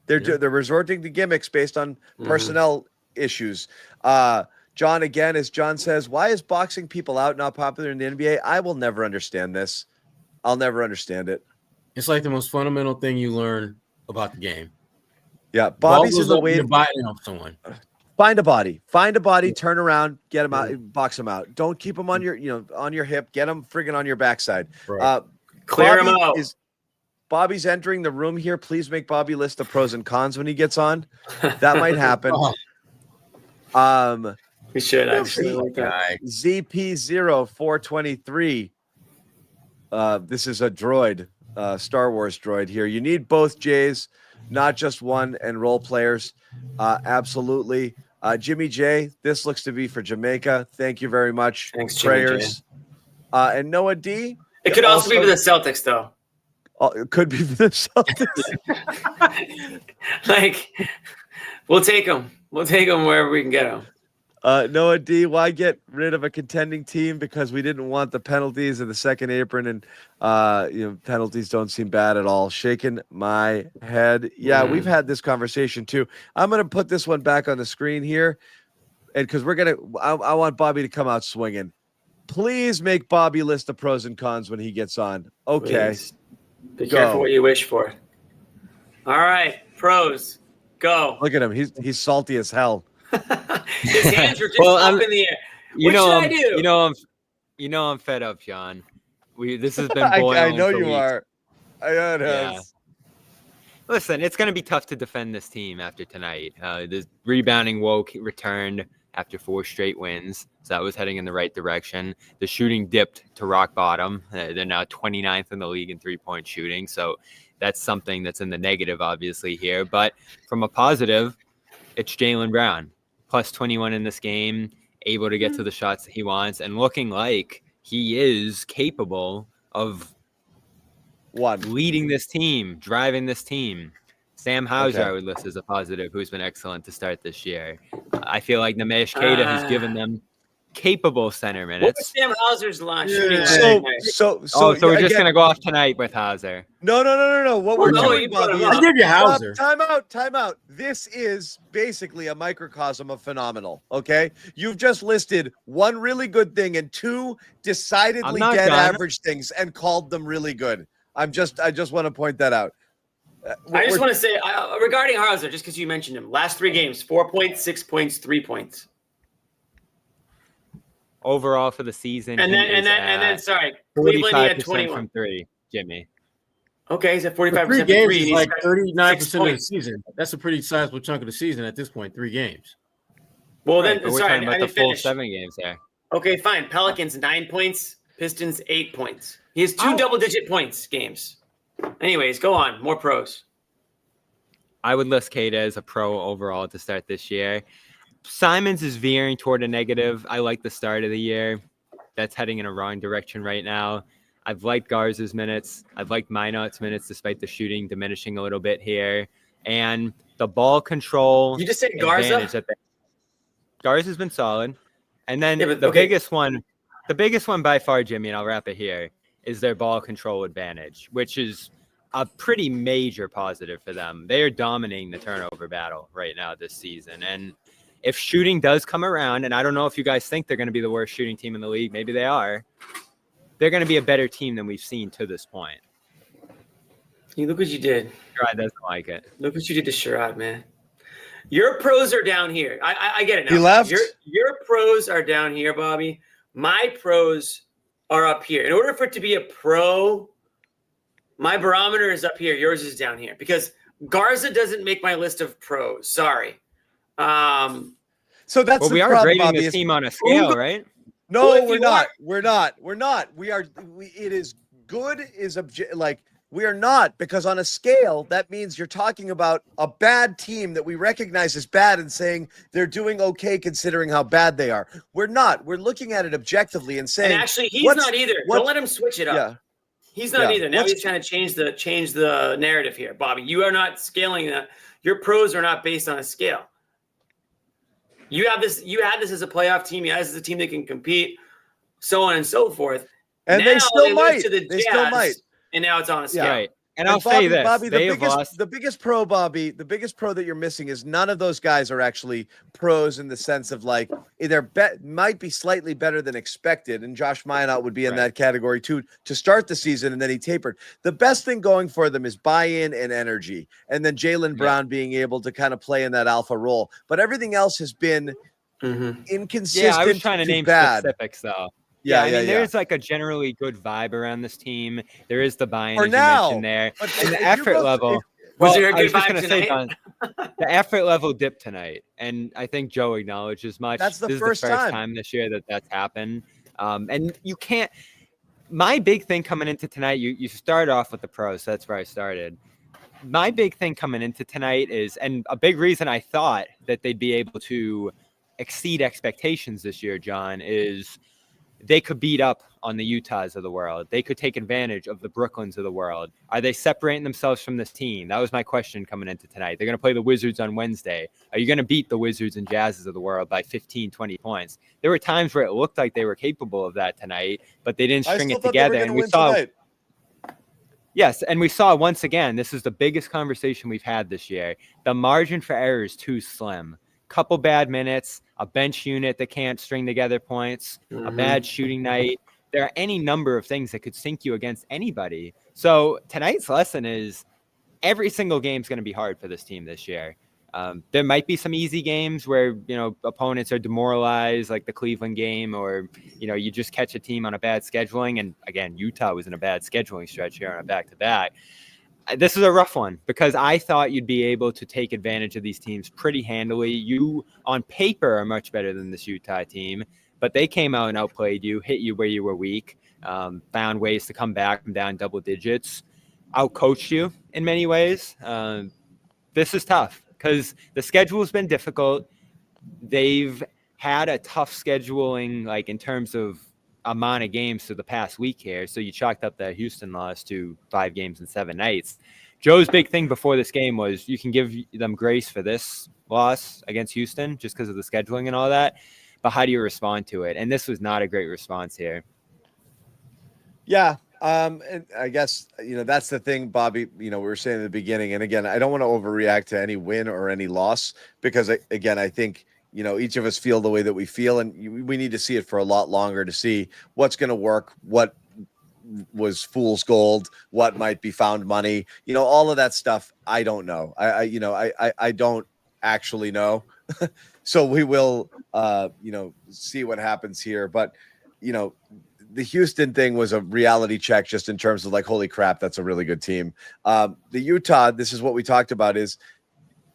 They're resorting to gimmicks based on personnel issues. John, again, as John says, why is boxing people out not popular in the NBA? I will never understand this. I'll never understand it. It's like the most fundamental thing you learn about the game. Yeah, Bobby's in the way of biting off someone. Find a body, turn around, get him out, box him out. Don't keep him on your hip. Get him friggin' on your backside. Right. Clear him out. Bobby's entering the room here. Please make Bobby list the pros and cons when he gets on. That might happen. We should actually. ZP0423. This is a droid, Star Wars droid here. You need both J's, not just one, and role players. Absolutely. Jimmy J, this looks to be for Jamaica. Thank you very much. Thanks, prayers. And Noah D. It could also be for the Celtics, though. It could be for the Celtics. We'll take them. We'll take them wherever we can get them. Noah D, why get rid of a contending team? Because we didn't want the penalties of the second apron, and penalties don't seem bad at all. Shaking my head. Yeah, we've had this conversation too. I'm gonna put this one back on the screen here, and because I want Bobby to come out swinging. Please make Bobby list the pros and cons when he gets on. Okay. Please. Be careful what you wish for. All right, pros, go. Look at him. He's salty as hell. His hands are just up in the air. What should I do? You know I'm fed up, John. This has been boiling. I know for you weeks. are. I know it Yeah. has. Listen, it's going to be tough to defend this team after tonight. The rebounding woe returned after 4 straight wins, so that was heading in the right direction. The shooting dipped to rock bottom. They're now 29th in the league in three-point shooting, so that's something that's in the negative, obviously, here. But from a positive, it's Jaylen Brown, plus 21 in this game, able to get to the shots that he wants, and looking like he is capable of leading this team, driving this team. Sam Hauser, I would list as a positive, who's been excellent to start this year. I feel like Nemesh Keita has given them capable center minutes. What was Sam Hauser's line? So we're just going to go off tonight with Hauser. No. What we're doing, Bobby, I'll give you Hauser. Time out. This is basically a microcosm of phenomenal, okay? You've just listed one really good thing and 2 decidedly dead average things and called them really good. I just want to point that out. I just want to say regarding Hauser, just because you mentioned him, last 3 games, 4 points, 6 points, 3 points. Overall for the season, and then sorry, Cleveland he had 21 from 3. Jimmy. Okay, he's at 45% 3 from games 3. is like 39% of the season. That's a pretty sizable chunk of the season at this point. 3 games. Well, then we're sorry, talking about the full 7 games there. Okay, fine. Pelicans 9 points, Pistons 8 points. He has 2 double-digit points games. Anyways, go on. More pros. I would list Keita as a pro overall to start this year. Simons is veering toward a negative. I like the start of the year. That's heading in a wrong direction right now. I've liked Garza's minutes. I've liked Minott's minutes despite the shooting diminishing a little bit here. And the ball control. You just said Garza? Garza's been solid. And then the biggest one by far, Jimmy, and I'll wrap it here, is their ball control advantage, which is a pretty major positive for them. They are dominating the turnover battle right now this season. And if shooting does come around, and I don't know if you guys think they're going to be the worst shooting team in the league, maybe they are, they're going to be a better team than we've seen to this point. You look what you did. Sherrod doesn't like it. Look what you did to Sherrod, man. Your pros are down here. I get it now. He left? Your pros are down here, Bobby. My pros are up here. In order for it to be a pro, my barometer is up here. Yours is down here because Garza doesn't make my list of pros. Sorry. So that's well, we are problem, grading Bobby, this team on a scale, right? No, Well, we're not. We're not. It is good is we are not, because on a scale, that means you're talking about a bad team that we recognize as bad and saying they're doing okay considering how bad they are. We're not. We're looking at it objectively and saying. And actually, he's not either. Don't let him switch it up. Yeah. He's not either. Now he's trying to change the narrative here, Bobby. You are not scaling that. Your pros are not based on a scale. You had this as a playoff team. You had this as a team that can compete, so on and so forth. And now they still might. To the They Jazz, still might. And now it's on a scale. Yeah. Right. And I'll say this, Bobby, they have lost. the biggest pro, Bobby, the biggest pro that you're missing is none of those guys are actually pros in the sense of like either might be slightly better than expected, and Josh Minott would be in that category too to start the season, and then he tapered. The best thing going for them is buy-in and energy, and then Jaylen Brown being able to kind of play in that alpha role. But everything else has been inconsistent. Yeah, I was trying to name bad. specifics though. Yeah, I mean, there's like a generally good vibe around this team. There is the buy-in, as you now, mentioned there. but And if the you effort go- level. Was there a I good was just vibe going to say, tonight? Don, the effort level dipped tonight. And I think Joe acknowledges much. That's the this first is the first time. time this year that's happened. And you can't. My big thing coming into tonight, you start off with the pros. So that's where I started. My big thing coming into tonight is, and a big reason I thought that they'd be able to exceed expectations this year, John, is they could beat up on the Utahs of the world. They could take advantage of the Brooklyns of the world. Are they separating themselves from this team? That was my question coming into tonight. They're going to play the Wizards on Wednesday. Are you going to beat the Wizards and Jazzes of the world by 15, 20 points? There were times where it looked like they were capable of that tonight, but they didn't string it together. And we saw tonight. Yes, and we saw once again, this is the biggest conversation we've had this year. The margin for error is too slim. couple bad minutes, a bench unit that can't string together points, a bad shooting night. There are any number of things that could sink you against anybody. So tonight's lesson is every single game is going to be hard for this team this year. There might be some easy games where, opponents are demoralized, like the Cleveland game, or, you just catch a team on a bad scheduling. And again, Utah was in a bad scheduling stretch here on a back-to-back. This is a rough one because I thought you'd be able to take advantage of these teams pretty handily. You, on paper, are much better than this Utah team, but they came out and outplayed you, hit you where you were weak, found ways to come back from down double digits, outcoached you in many ways. This is tough because the schedule has been difficult. They've had a tough scheduling, like in terms of amount of games to the past week here. So you chalked up that Houston loss to 5 games in 7 nights. Joe's big thing before this game was you can give them grace for this loss against Houston just because of the scheduling and all that. But how do you respond to it? And this was not a great response here. Yeah. And I guess, that's the thing, Bobby, we were saying in the beginning, and again, I don't want to overreact to any win or any loss because, again, I think, each of us feel the way that we feel, and we need to see it for a lot longer to see what's going to work, what was fool's gold, what might be found money, all of that stuff. I don't know. I don't actually know. So we will, see what happens here. But, the Houston thing was a reality check just in terms of like, holy crap, that's a really good team. The Utah, this is what we talked about is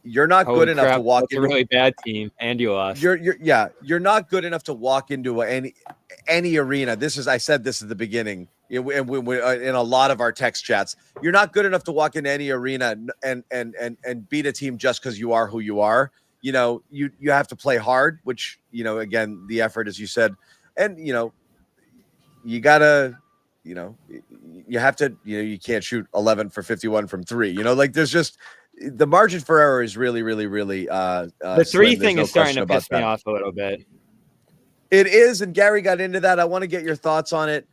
you're not good enough to walk into a really bad team and you lost. You're not good enough to walk into any arena. I said this at the beginning and we in a lot of our text chats, you're not good enough to walk into any arena and beat a team just because you are who you are. You have to play hard, which, again, the effort, as you said, and, you gotta, you have to, you can't shoot 11 for 51 from 3, like there's just the margin for error is really, really, really, the 3 thing is starting to piss me off a little bit. It is. And Gary got into that. I want to get your thoughts on it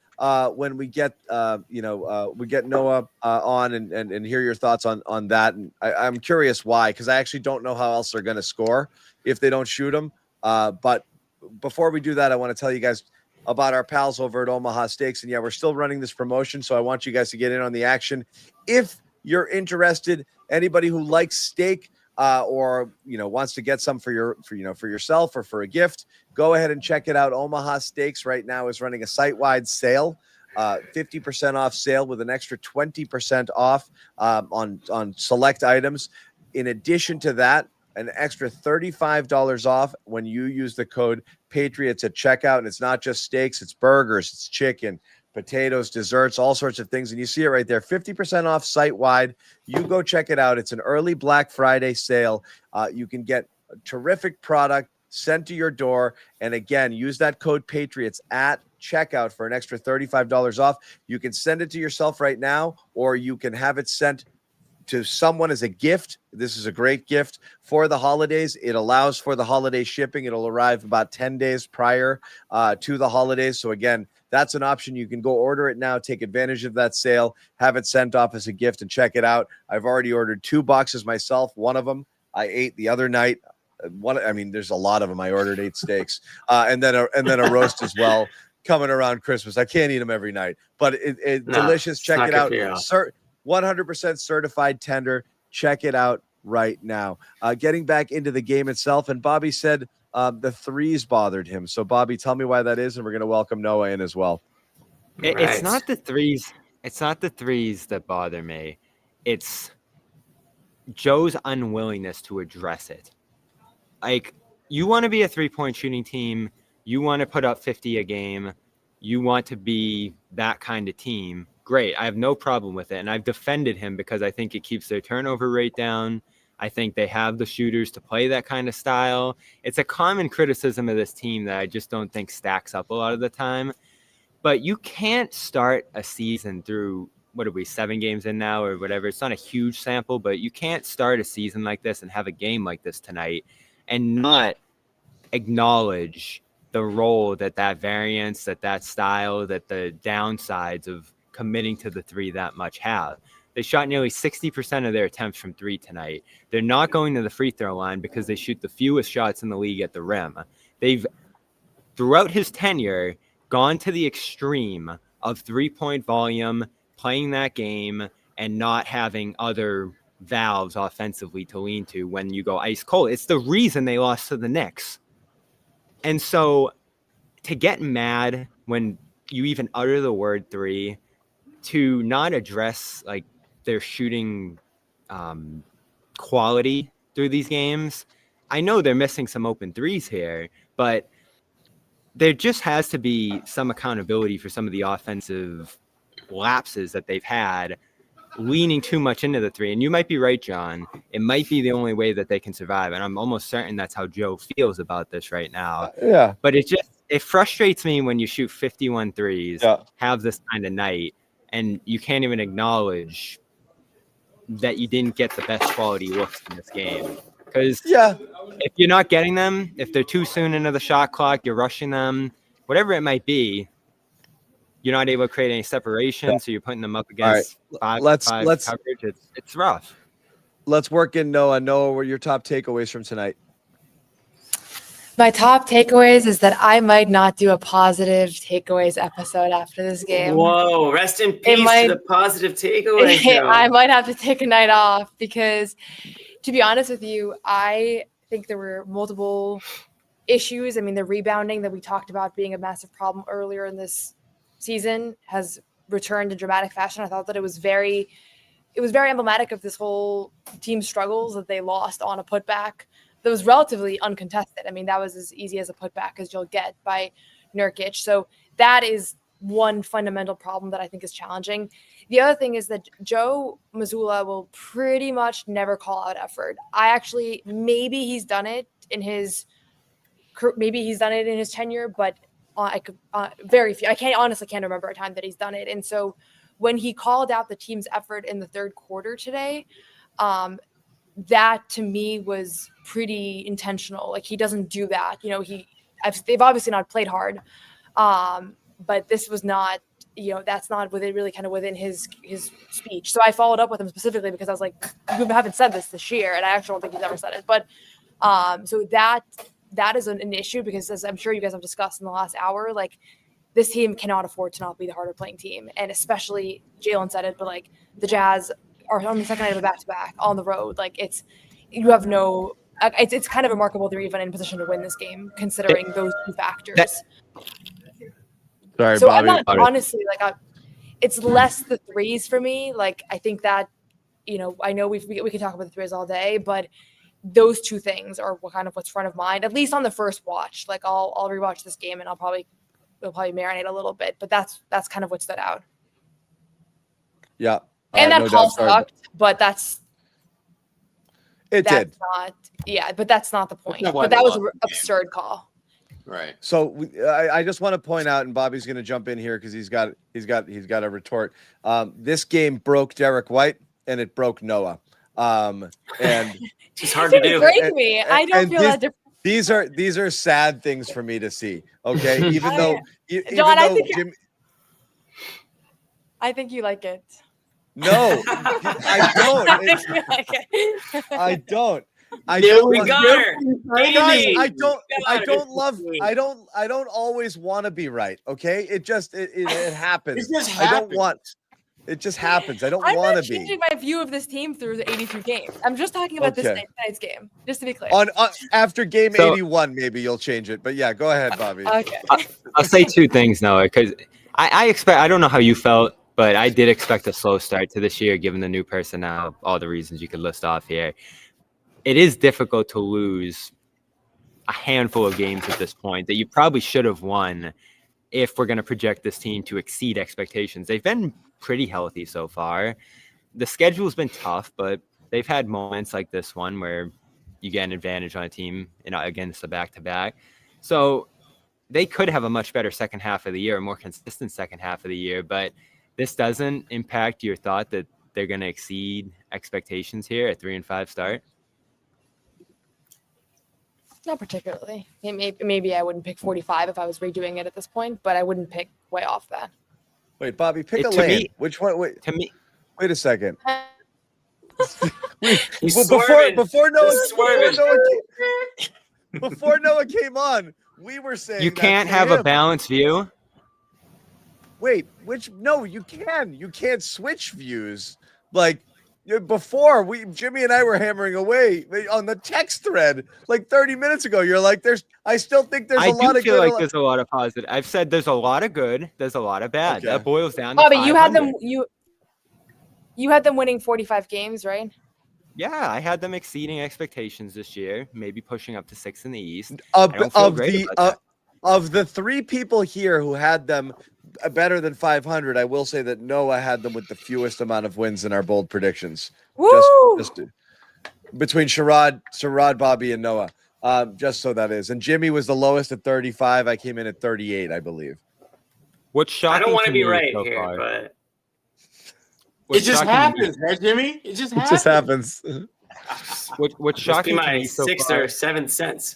when we get, we get Noah on and hear your thoughts on that. And I'm curious why, because I actually don't know how else they're going to score if they don't shoot them. But before we do that, I want to tell you guys about our pals over at Omaha Steaks. And yeah, we're still running this promotion, so I want you guys to get in on the action. If you're interested, anybody who likes steak or wants to get some for yourself or for a gift, go ahead and check it out. Omaha Steaks right now is running a site-wide sale, 50% off sale with an extra 20% off on select items. In addition to that, an extra $35 off when you use the code Patriots at checkout. And it's not just steaks, it's burgers, it's chicken, potatoes, desserts, all sorts of things. And you see it right there, 50% off site-wide. You go check it out. It's an early Black Friday sale. You can get a terrific product sent to your door. And again, use that code Patriots at checkout for an extra $35 off. You can send it to yourself right now, or you can have it sent to someone as a gift. This is a great gift for the holidays. It allows for the holiday shipping. It'll arrive about 10 days prior to the holidays. So again, that's an option. You can go order it now, take advantage of that sale, have it sent off as a gift and check it out. I've already ordered 2 boxes myself. One of them I ate the other night. There's a lot of them. I ordered 8 steaks and then a roast as well coming around Christmas. I can't eat them every night, but delicious. Check it out. 100% certified tender. Check it out right now. Getting back into the game itself, and Bobby said the threes bothered him. So, Bobby, tell me why that is, and we're going to welcome Noah in as well. It's not the threes. It's not the threes that bother me. It's Joe's unwillingness to address it. Like, you want to be a three-point shooting team. You want to put up 50 a game. You want to be that kind of team. Great. I have no problem with it. And I've defended him because I think it keeps their turnover rate down. I think they have the shooters to play that kind of style. It's a common criticism of this team that I just don't think stacks up a lot of the time. But you can't start a season through, 7 games in now or whatever. It's not a huge sample, but you can't start a season like this and have a game like this tonight and not acknowledge the role that variance, that style, that the downsides of committing to the 3 that much have. They shot nearly 60% of their attempts from three tonight. They're not going to the free throw line because they shoot the fewest shots in the league at the rim. They've, throughout his tenure, gone to the extreme of three-point volume, playing that game, and not having other valves offensively to lean to when you go ice cold. It's the reason they lost to the Knicks. And so to get mad when you even utter the word three, to not address like their shooting quality through these games. I know they're missing some open threes here, but there just has to be some accountability for some of the offensive lapses that they've had, leaning too much into the three. And you might be right, John. It might be the only way that they can survive. And I'm almost certain that's how Joe feels about this right now. Yeah. But it frustrates me when you shoot 51 threes, have this kind of night, and you can't even acknowledge that you didn't get the best quality looks in this game. Because if you're not getting them, if they're too soon into the shot clock, you're rushing them, whatever it might be, you're not able to create any separation, so you're putting them up against five coverage. It's rough. Let's work in Noah. Noah, what are your top takeaways from tonight? My top takeaways is that I might not do a positive takeaways episode after this game. Whoa, rest in peace to the positive takeaways. I might have to take a night off because, to be honest with you, I think there were multiple issues. I mean, the rebounding that we talked about being a massive problem earlier in this season has returned in dramatic fashion. I thought that it was very emblematic of this whole team struggles that they lost on a putback that was relatively uncontested. I mean, that was as easy as a putback as you'll get by Nurkic. So that is one fundamental problem that I think is challenging. The other thing is that Joe Mazzulla will pretty much never call out effort. Maybe he's done it in his tenure, but very few. I honestly can't remember a time that he's done it. And so when he called out the team's effort in the third quarter today, that to me was pretty intentional. Like, he doesn't do that. You know, they've obviously not played hard, but this was not, that's not within his speech. So I followed up with him specifically because I was like, you haven't said this year, and I actually don't think he's ever said it. But so that is an issue because, as I'm sure you guys have discussed in the last hour, like, this team cannot afford to not be the harder playing team. And especially, Jalen said it, but like, the Jazz are on the second night of a back-to-back on the road. Like, it's kind of remarkable they're even in position to win this game, considering those two factors. Sorry, so Bobby. I'm not, honestly, like, it's less the threes for me. Like, I think that, I know we can talk about the threes all day, but those two things are what's front of mind, at least on the first watch. Like, I'll rewatch this game and it'll probably marinate a little bit, but that's kind of what stood out. Yeah. And that no call doubt. sucked, but that's did. But that's not the point. But that was an absurd call. Right. So I just want to point out, and Bobby's going to jump in here because he's got a retort. This game broke Derrick White and it broke Noah. And it's hard to do. Break me. I don't feel that different. These are sad things for me to see. Okay, even though John, I think you like it. No, I don't. I don't. I don't always want to be right. Okay, it happens. It just happens. I don't want to be. I'm not changing my view of this team through the 82 games. I'm just talking about this night's game, just to be clear. After game 81, maybe you'll change it. But yeah, go ahead, Bobby. Okay. I'll say two things, Noah, because I don't know how you felt, but I did expect a slow start to this year, given the new personnel, all the reasons you could list off here. It is difficult to lose a handful of games at this point that you probably should have won if we're going to project this team to exceed expectations. They've been pretty healthy so far. The schedule's been tough, but they've had moments like this one where you get an advantage on a team, against the back-to-back. So they could have a much better second half of the year, a more consistent second half of the year, but this doesn't impact your thought that they're going to exceed expectations here at 3-5 start? Not particularly. Maybe I wouldn't pick 45 if I was redoing it at this point, but I wouldn't pick way off that. Wait, Bobby, pick a lane. Which one? Wait. To me, Wait a second. He's Before swerving. Noah came on, we were saying You that can't to have a him. balanced view. Wait, no, you can. You can't switch views. Like before, Jimmy and I were hammering away on the text thread like 30 minutes ago. You're like, I still think there's a lot of good. There's a lot of positive. I've said there's a lot of good. There's a lot of bad. Okay. That boils down to Bobby, you had them. 500. You had them winning 45 games, right? Yeah, I had them exceeding expectations this year, maybe pushing up to 6 in the East. Of the three people here who had them better than 500, I will say that Noah had them with the fewest amount of wins in our bold predictions. Woo! Just between Sherrod, Bobby, and Noah. Just so that is. And Jimmy was the lowest at 35. I came in at 38, I believe. What's shocking? I don't want to be me right so here, far- but It just happens, right, Jimmy? It just happens. What's must shocking be to my me so 6th far, or 7th cents.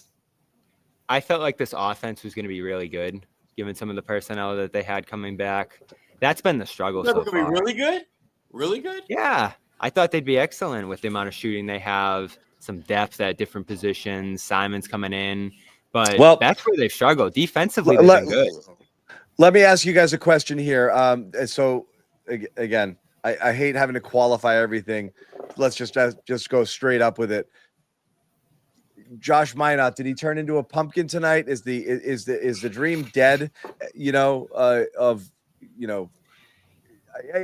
I felt like this offense was going to be really good, given some of the personnel that they had coming back. That's been the struggle so Going to be far. really good? Really good? Yeah, I thought they'd be excellent with the amount of shooting they have, some depth at different positions. Simon's coming in, but that's where they've struggled. Defensively, they've been good. Let me ask you guys a question here. So again, I hate having to qualify everything. Let's just go straight up with it. Josh Minott, did he turn into a pumpkin tonight? Is the dream dead?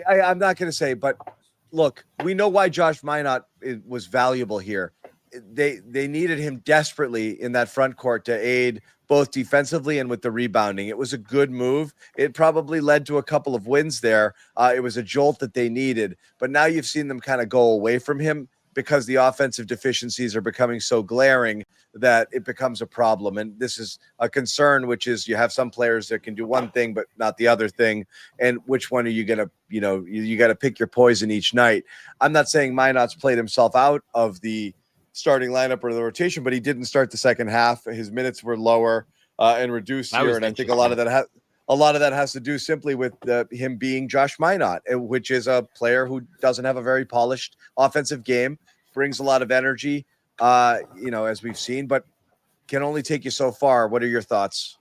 I'm not going to say, but look, we know why Josh Minott was valuable here. They needed him desperately in that front court to aid both defensively and with the rebounding. It was a good move. It probably led to a couple of wins there. It was a jolt that they needed, but now you've seen them kind of go away from him because the offensive deficiencies are becoming so glaring that it becomes a problem. And this is a concern, which is you have some players that can do one thing, but not the other thing. And which one are you going to, you got to pick your poison each night. I'm not saying Minott's played himself out of the starting lineup or the rotation, but he didn't start the second half. His minutes were lower and reduced here. And I think a lot of that has to do simply with him being Josh Minott, which is a player who doesn't have a very polished offensive game, brings a lot of energy, as we've seen, but can only take you so far. What are your thoughts?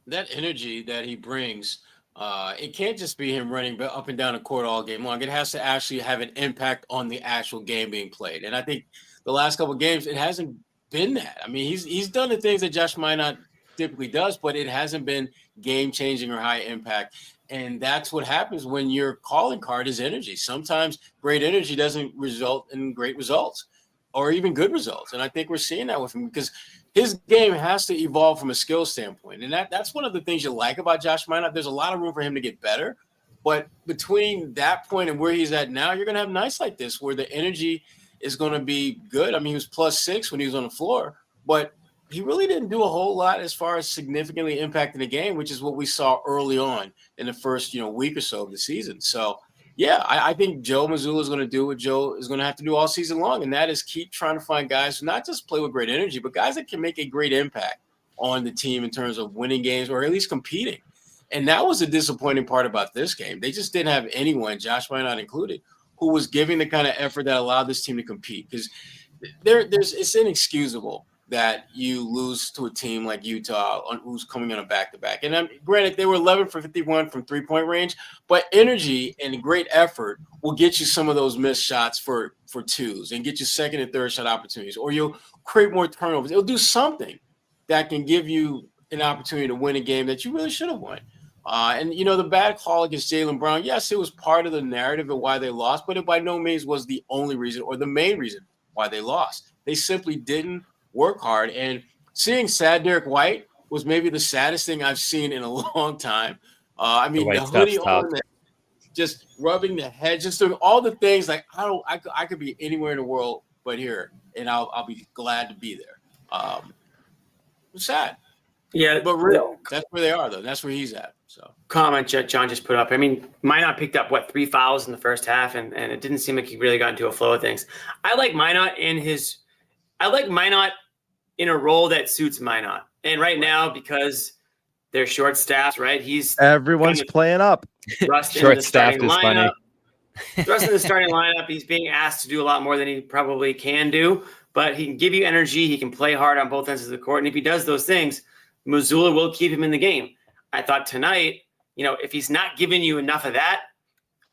That energy that he brings, it can't just be him running up and down the court all game long. It has to actually have an impact on the actual game being played. And I think the last couple of games, it hasn't been that. I mean, he's done the things that Josh Minott typically does, but it hasn't been game-changing or high impact. And that's what happens when your calling card is energy. Sometimes great energy doesn't result in great results or even good results. And I think we're seeing that with him because his game has to evolve from a skill standpoint. And that's one of the things you like about Josh Minott. There's a lot of room for him to get better. But between that point and where he's at now, you're going to have nights like this where the energy is going to be good. I mean, he was +6 when he was on the floor, but he really didn't do a whole lot as far as significantly impacting the game, which is what we saw early on in the first, week or so of the season. So, yeah, I think Joe Mazzulla is going to do what Joe is going to have to do all season long, and that is keep trying to find guys who not just play with great energy, but guys that can make a great impact on the team in terms of winning games or at least competing. And that was the disappointing part about this game. They just didn't have anyone, Josh Minott included, who was giving the kind of effort that allowed this team to compete. Because it's inexcusable that you lose to a team like Utah who's coming on a back-to-back. And granted, they were 11 for 51 from three-point range, but energy and great effort will get you some of those missed shots for twos and get you second and third shot opportunities, or you'll create more turnovers. It'll do something that can give you an opportunity to win a game that you really should have won. And the bad call against Jaylen Brown, yes, it was part of the narrative of why they lost, but it by no means was the only reason or the main reason why they lost. They simply didn't work hard. And seeing sad Derrick White was maybe the saddest thing I've seen in a long time. I mean, the hoodie on, just rubbing the head, just doing all the things like I could be anywhere in the world but here, and I'll be glad to be there. It's sad. Yeah, but real. That's where they are, though. That's where he's at. So comment John just put up. I mean, Minott picked up 3 fouls in the first half, and it didn't seem like he really got into a flow of things. I like Minott in a role that suits Minott. And right now, because they're short staffed, right? Everyone's playing up. Short staffed is funny. rest of the starting lineup, he's being asked to do a lot more than he probably can do, but he can give you energy. He can play hard on both ends of the court. And if he does those things, Mazzulla will keep him in the game. I thought tonight, if he's not giving you enough of that,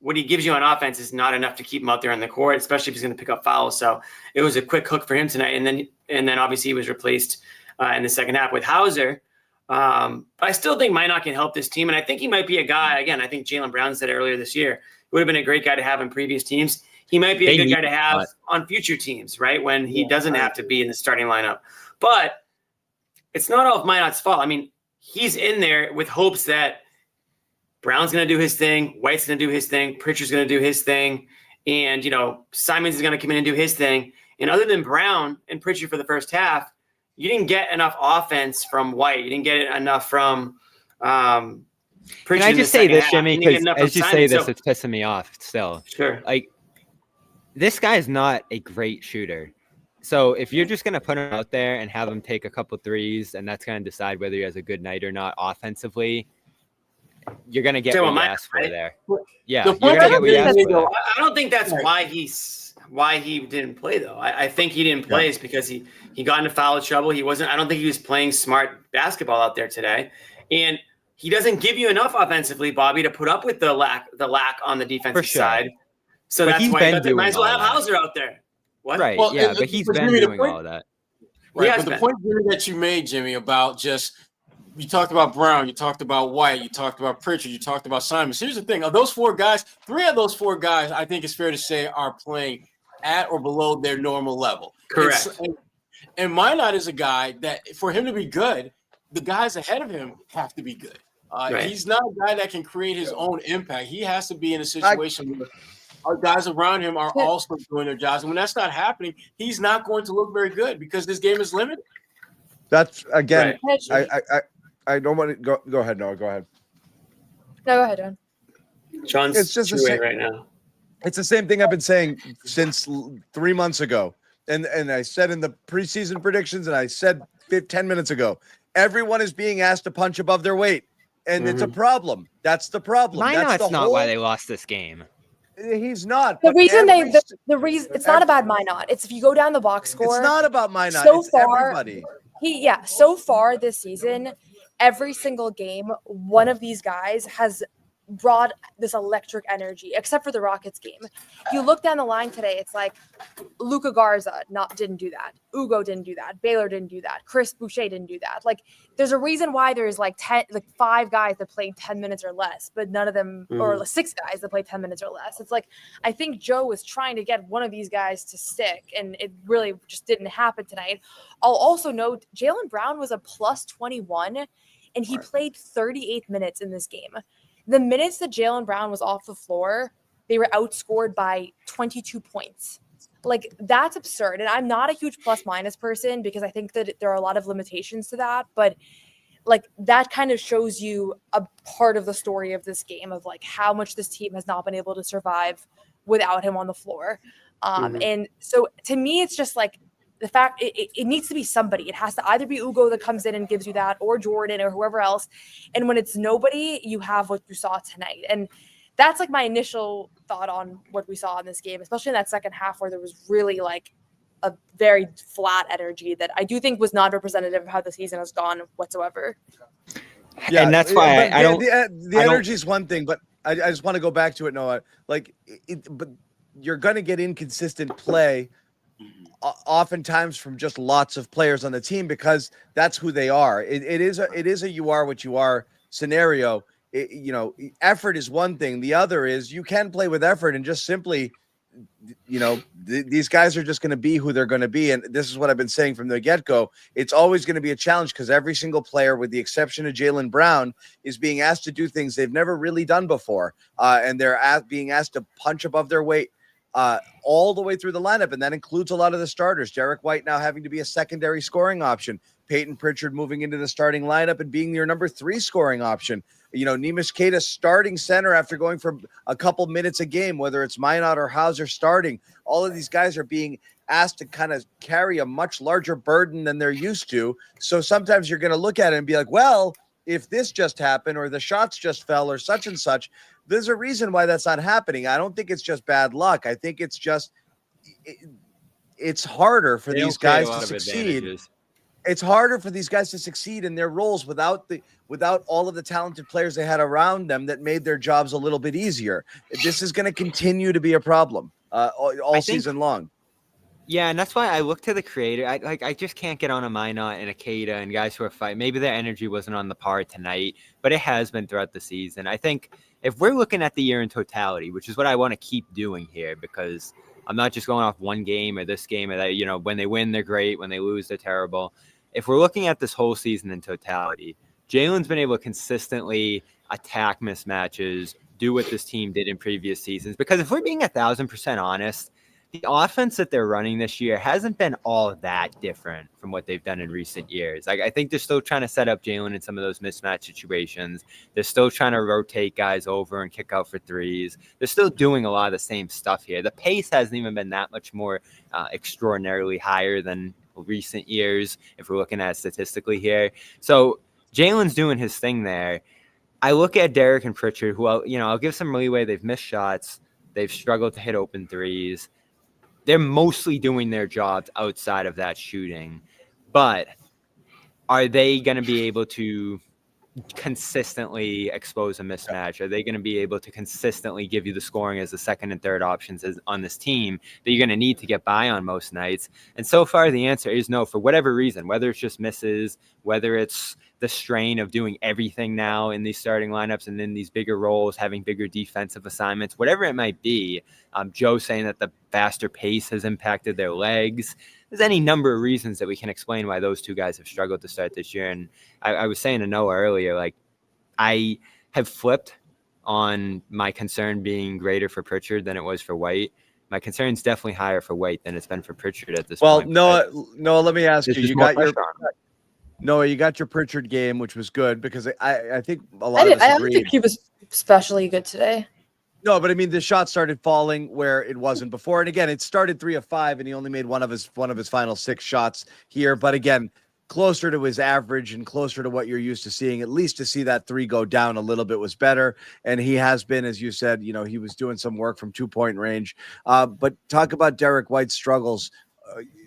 what he gives you on offense is not enough to keep him out there on the court, especially if he's going to pick up fouls. So it was a quick hook for him tonight. And then obviously he was replaced in the second half with Hauser. But I still think Minott can help this team. And I think he might be a guy, again, I think Jaylen Brown said earlier this year, he would have been a great guy to have in previous teams. He might be a good guy to have on future teams, right? When he doesn't have to be in the starting lineup. But it's not all of Minott's fault. I mean, he's in there with hopes that Brown's going to do his thing, White's going to do his thing, Pritchard's going to do his thing, and, Simons is going to come in and do his thing. And other than Brown and Pritchard for the first half, you didn't get enough offense from White. You didn't get enough from Pritchard. Can I just say this, Jimmy? Because as you say this, it's pissing me off still. Sure. Like, this guy is not a great shooter. So if you're just going to put him out there and have him take a couple threes, and that's going to decide whether he has a good night or not offensively, you're going to get what you asked for there. Yeah, you're going to get what you asked for. I don't think that's why he didn't play, though. I think he didn't play is because he got into foul trouble. I don't think he was playing smart basketball out there today. And he doesn't give you enough offensively, Bobby, to put up with the lack on the defensive side. So but that's why you might as well have Hauser out there. What? Right, well, yeah, but he's been doing all that. Right, but the point that you made, Jimmy, about just you talked about Brown, you talked about White, you talked about Pritchard, you talked about Simons. Here's the thing: of those four guys, three of those four guys, I think it's fair to say, are playing at or below their normal level. Correct. And Minott is a guy that, for him to be good, the guys ahead of him have to be good. Right. He's not a guy that can create his own impact. He has to be in a situation where our guys around him are also doing their jobs. And when that's not happening, he's not going to look very good because this game is limited. That's, again, right. I don't want to go ahead, Noah. Go ahead. No, go ahead, John. John's it's just the same, right now. It's the same thing I've been saying since 3 months ago. And I said in the preseason predictions, and I said 10 minutes ago, everyone is being asked to punch above their weight. And it's a problem. That's the problem. Minott's not why they lost this game. He's not. The reason the reason it's not about Minott. It's if you go down the box score. It's not about Minott. So it's far, everybody. So far this season, every single game, one of these guys has brought this electric energy, except for the Rockets game. You look down the line today, it's like Luka Garza didn't do that. Ugo didn't do that. Baylor didn't do that. Chris Boucher didn't do that. Like, there's a reason why there's like 5 guys that played 10 minutes or less, but none of them, or 6 guys that played 10 minutes or less. It's like, I think Joe was trying to get one of these guys to stick, and it really just didn't happen tonight. I'll also note Jaylen Brown was a plus 21, and he played 38 minutes in this game. The minutes that Jaylen Brown was off the floor, they were outscored by 22 points. Like, that's absurd. And I'm not a huge plus minus person because I think that there are a lot of limitations to that. But like, that kind of shows you a part of the story of this game of like how much this team has not been able to survive without him on the floor. And so to me, it's just like, the fact it needs to be somebody. It has to either be Ugo that comes in and gives you that, or Jordan, or whoever else. And when it's nobody, you have what you saw tonight. And that's like my initial thought on what we saw in this game, especially in that second half where there was really like a very flat energy that I do think was not representative of how the season has gone whatsoever. Yeah, and that's why I don't. The energy is one thing, but I just want to go back to it, Noah. Like, but you're going to get inconsistent play oftentimes from just lots of players on the team because that's who they are. It is a you are what you are scenario. Effort is one thing. The other is you can play with effort and just simply, these guys are just going to be who they're going to be. And this is what I've been saying from the get-go. It's always going to be a challenge because every single player, with the exception of Jaylen Brown, is being asked to do things they've never really done before. And they're being asked to punch above their weight all the way through the lineup, and that includes a lot of the starters. Derrick White now having to be a secondary scoring option. Peyton Pritchard moving into the starting lineup and being your number 3 scoring option. Neemish Queta starting center after going for a couple minutes a game, whether it's Minott or Hauser starting. All of these guys are being asked to kind of carry a much larger burden than they're used to. So sometimes you're going to look at it and be like, well, if this just happened or the shots just fell or such and such. There's a reason why that's not happening. I don't think it's just bad luck. I think it's just it's harder for these guys to succeed. It's harder for these guys to succeed in their roles without all of the talented players they had around them that made their jobs a little bit easier. This is going to continue to be a problem all season long. Yeah, and that's why I look to the creator. I just can't get on a Minott and a Kada and guys who are fighting. Maybe their energy wasn't on the par tonight, but it has been throughout the season. I think if we're looking at the year in totality, which is what I want to keep doing here, because I'm not just going off one game or this game or that, you know, when they win, they're great. When they lose, they're terrible. If we're looking at this whole season in totality, Jalen's been able to consistently attack mismatches, do what this team did in previous seasons. Because if we're being 1,000% honest, the offense that they're running this year hasn't been all that different from what they've done in recent years. I think they're still trying to set up Jalen in some of those mismatch situations. They're still trying to rotate guys over and kick out for threes. They're still doing a lot of the same stuff here. The pace hasn't even been that much more extraordinarily higher than recent years, if we're looking at it statistically here. So Jalen's doing his thing there. I look at Derrick and Pritchard, who I'll give some leeway. They've missed shots. They've struggled to hit open threes. They're mostly doing their jobs outside of that shooting. But are they going to be able to consistently expose a mismatch? Are they going to be able to consistently give you the scoring as the second and third options on this team that you're going to need to get by on most nights? And so far, the answer is no, for whatever reason, whether it's just misses, whether it's the strain of doing everything now in these starting lineups and in these bigger roles, having bigger defensive assignments, whatever it might be. Joe saying that the faster pace has impacted their legs. There's any number of reasons that we can explain why those two guys have struggled to start this year. And I was saying to Noah earlier, like, I have flipped on my concern being greater for Pritchard than it was for White. My concern is definitely higher for White than it's been for Pritchard at this point. Well, Noah, let me ask you. You got your Pritchard game, which was good because I think a lot of us agreed. I think he was especially good today. No, but I mean, the shot started falling where it wasn't before. And again, it started 3 of 5, and he only made one of his final 6 shots here. But again, closer to his average and closer to what you're used to seeing. At least to see that 3 go down a little bit was better. And he has been, as you said, he was doing some work from 2-point range. But talk about Derrick White's struggles.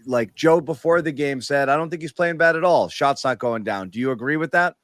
Like Joe before the game said, I don't think he's playing bad at all. Shots not going down. Do you agree with that?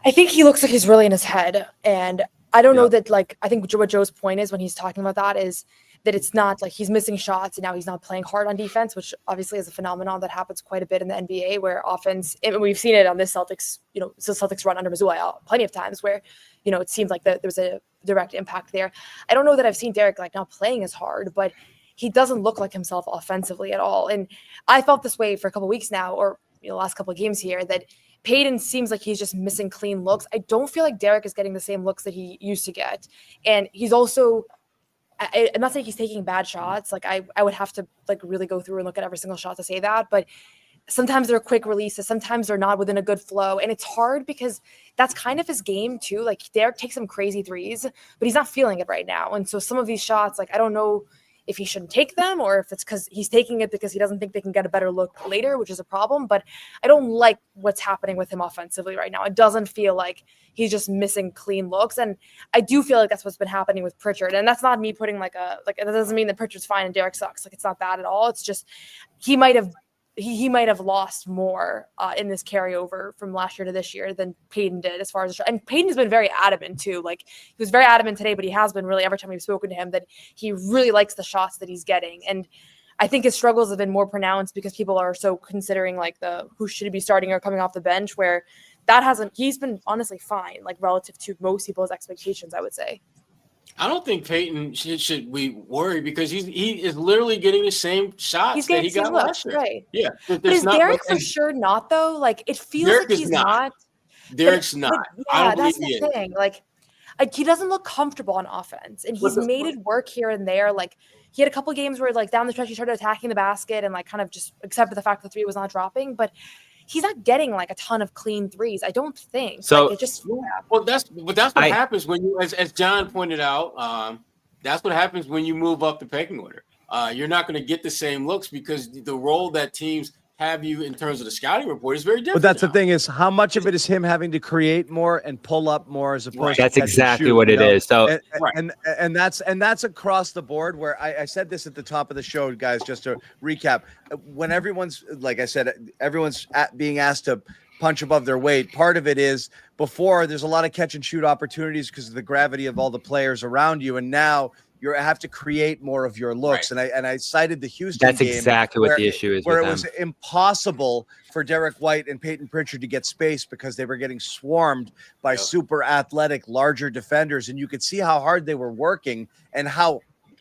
I think he looks like he's really in his head. And I don't know that, like, I think what Joe's point is when he's talking about that is that it's not like he's missing shots and now he's not playing hard on defense, which obviously is a phenomenon that happens quite a bit in the NBA where offense, and we've seen it on this Celtics, the Celtics run under Mazzulla plenty of times where, it seems like there was a direct impact there. I don't know that I've seen Derrick like not playing as hard, but he doesn't look like himself offensively at all. And I felt this way for a couple of weeks now, or last couple of games here, that Payton seems like he's just missing clean looks. I don't feel like Derrick is getting the same looks that he used to get. And he's also, I'm not saying he's taking bad shots. Like I would have to like really go through and look at every single shot to say that, but sometimes they're quick releases. Sometimes they're not within a good flow. And it's hard because that's kind of his game too. Like Derrick takes some crazy threes, but he's not feeling it right now. And so some of these shots, like, I don't know if he shouldn't take them or if it's because he's taking it because he doesn't think they can get a better look later, which is a problem. But I don't like what's happening with him offensively right now. It doesn't feel like he's just missing clean looks. And I do feel like that's what's been happening with Pritchard. And that's not me putting that doesn't mean that Pritchard's fine and Derrick sucks. Like, it's not that at all. It's just he might have lost more in this carryover from last year to this year than Payton did as far as, and Payton has been very adamant too. Like, he was very adamant today, but he has been really, every time we've spoken to him, that he really likes the shots that he's getting. And I think his struggles have been more pronounced because people are so considering like who should he be starting or coming off the bench, where he's been honestly fine, like relative to most people's expectations, I would say. I don't think Payton should be worried because he is literally getting the same shots that he got last year. Right. Yeah. But is Derrick for sure not though? Like, it feels Derrick like he's not. Derrick's not. Yeah, that's the thing. Like he doesn't look comfortable on offense, and he's made it work here and there. Like, he had a couple of games where like down the stretch he started attacking the basket and like kind of just accepted the fact that the 3 was not dropping, but he's not getting like a ton of clean threes, I don't think. So like, it just that's what happens when you, as John pointed out, that's what happens when you move up the pecking order. you're not going to get the same looks because the role that teams have you in terms of the scouting report is very different. But that's now. the thing is how much of it is him having to create more and pull up more as opposed to That's catch and exactly shoot, what you it know? is. So And that's across the board where I said this at the top of the show, guys, just to recap. When everyone's, like I said, everyone's being asked to punch above their weight, part of it is before there's a lot of catch and shoot opportunities because of the gravity of all the players around you. And now you have to create more of your looks. Right. And I cited the Houston That's game exactly what the issue is where with it was impossible for Derrick White and Peyton Pritchard to get space because they were getting swarmed by super athletic, larger defenders. And you could see how hard they were working and how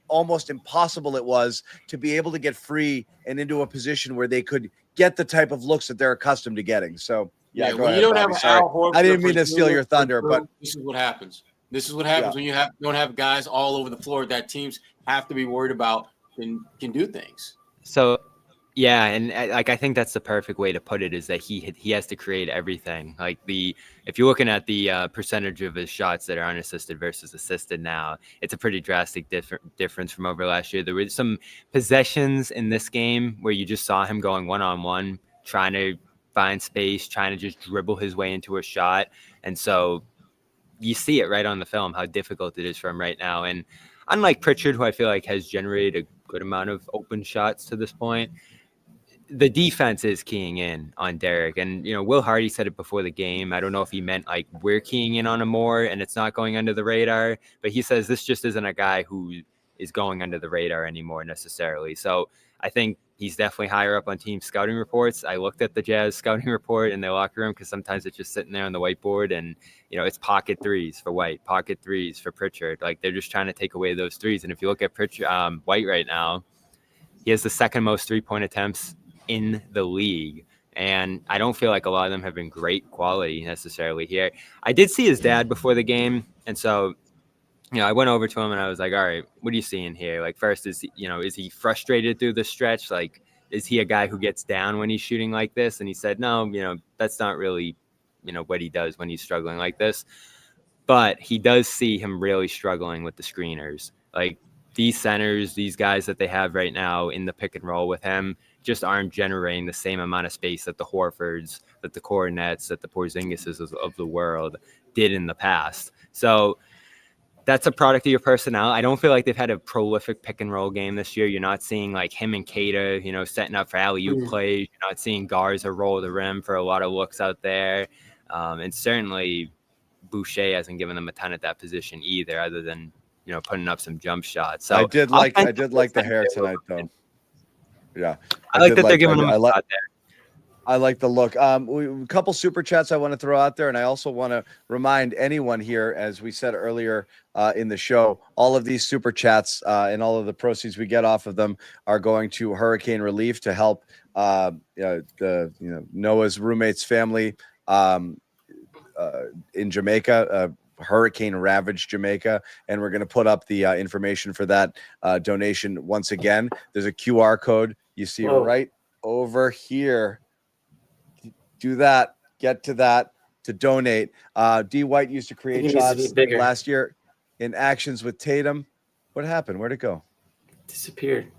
almost impossible it was to be able to get free and into a position where they could get the type of looks that they're accustomed to getting. So, go when ahead, you don't Bobby. have Sorry. Al Horford I didn't mean for to steal Drew, your thunder, for but Drew, this is what happens. This is what happens when you don't have guys all over the floor that teams have to be worried about can do things. So, yeah, and I think that's the perfect way to put it is that he has to create everything. Like if you're looking at the percentage of his shots that are unassisted versus assisted now, it's a pretty drastic difference from over last year. There were some possessions in this game where you just saw him going one-on-one, trying to find space, trying to just dribble his way into a shot. And so you see it right on the film how difficult it is for him right now. And unlike Pritchard, who I feel like has generated a good amount of open shots to this point, the defense is keying in on Derrick. And, Will Hardy said it before the game. I don't know if he meant like we're keying in on him more and it's not going under the radar, but he says this just isn't a guy who is going under the radar anymore necessarily. So I think he's definitely higher up on team scouting reports. I looked at the Jazz scouting report in their locker room because sometimes it's just sitting there on the whiteboard and, it's pocket threes for White, pocket threes for Pritchard. Like they're just trying to take away those threes. And if you look at White right now, he has the second most 3-point attempts in the league. And I don't feel like a lot of them have been great quality necessarily here. I did see his dad before the game. And so, I went over to him and I was like, all right, what are you seeing here? Like first is he frustrated through the stretch? Like, is he a guy who gets down when he's shooting like this? And he said, no, that's not really, what he does when he's struggling like this. But he does see him really struggling with the screeners. Like these centers, these guys that they have right now in the pick and roll with him just aren't generating the same amount of space that the Horfords, that the Coronets, that the Porzingises of the world did in the past. So that's a product of your personnel. I don't feel like they've had a prolific pick and roll game this year. You're not seeing like him and Keita, setting up for alley-oop plays. You're not seeing Garza roll the rim for a lot of looks out there. And certainly Boucher hasn't given them a ton at that position either, other than, putting up some jump shots. So I did like the hair tonight though. Yeah. I like that they're giving them a shot there. I like the look. A couple super chats I want to throw out there, and I also want to remind anyone here, as we said earlier in the show, all of these super chats and all of the proceeds we get off of them are going to hurricane relief to help Noah's roommate's family in Jamaica. Hurricane ravaged Jamaica, and we're going to put up the information for that donation once again. There's a QR code you see right over here. Do that, get to that to donate. D. White used to create shots last year in actions with Tatum. What happened? Where'd it go? Disappeared.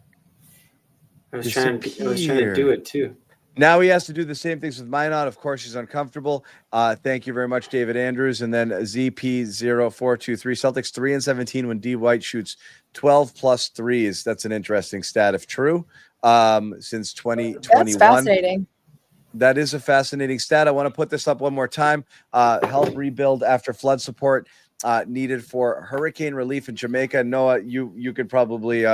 I was trying to do it too. Now he has to do the same things with Minott. Of course, he's uncomfortable. Thank you very much, David Andrews. And then ZP0423. Celtics 3-17 when D. White shoots 12 plus threes. That's an interesting stat if true. Since 2021. That's fascinating. That is a fascinating stat. I want to put this up one more time. Help rebuild after flood support needed for hurricane relief in Jamaica. Noah, you could probably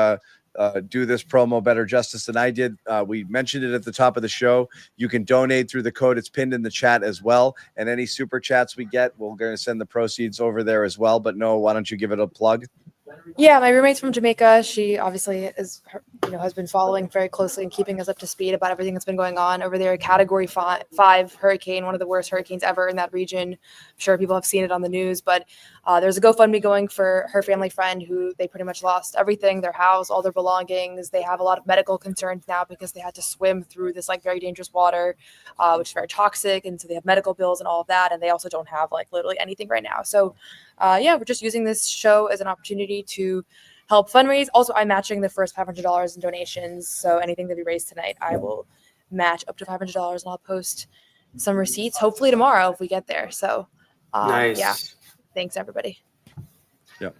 do this promo better justice than I did. We mentioned it at the top of the show. You can donate through the code. It's pinned in the chat as well. And any super chats we get, we're going to send the proceeds over there as well. But Noah, why don't you give it a plug? Yeah, my roommate's from Jamaica. She obviously has been following very closely and keeping us up to speed about everything that's been going on over there. Category 5 hurricane, one of the worst hurricanes ever in that region. I'm sure people have seen it on the news, but there's a GoFundMe going for her family friend who they pretty much lost everything, their house, all their belongings. They have a lot of medical concerns now because they had to swim through this very dangerous water, which is very toxic. And so they have medical bills and all of that. And they also don't have literally anything right now. So we're just using this show as an opportunity to help fundraise. Also, I'm matching the first $500 in donations. So anything that we raise tonight, I will match up to $500, and I'll post some receipts hopefully tomorrow if we get there. So Nice. yeah, thanks everybody. Yep.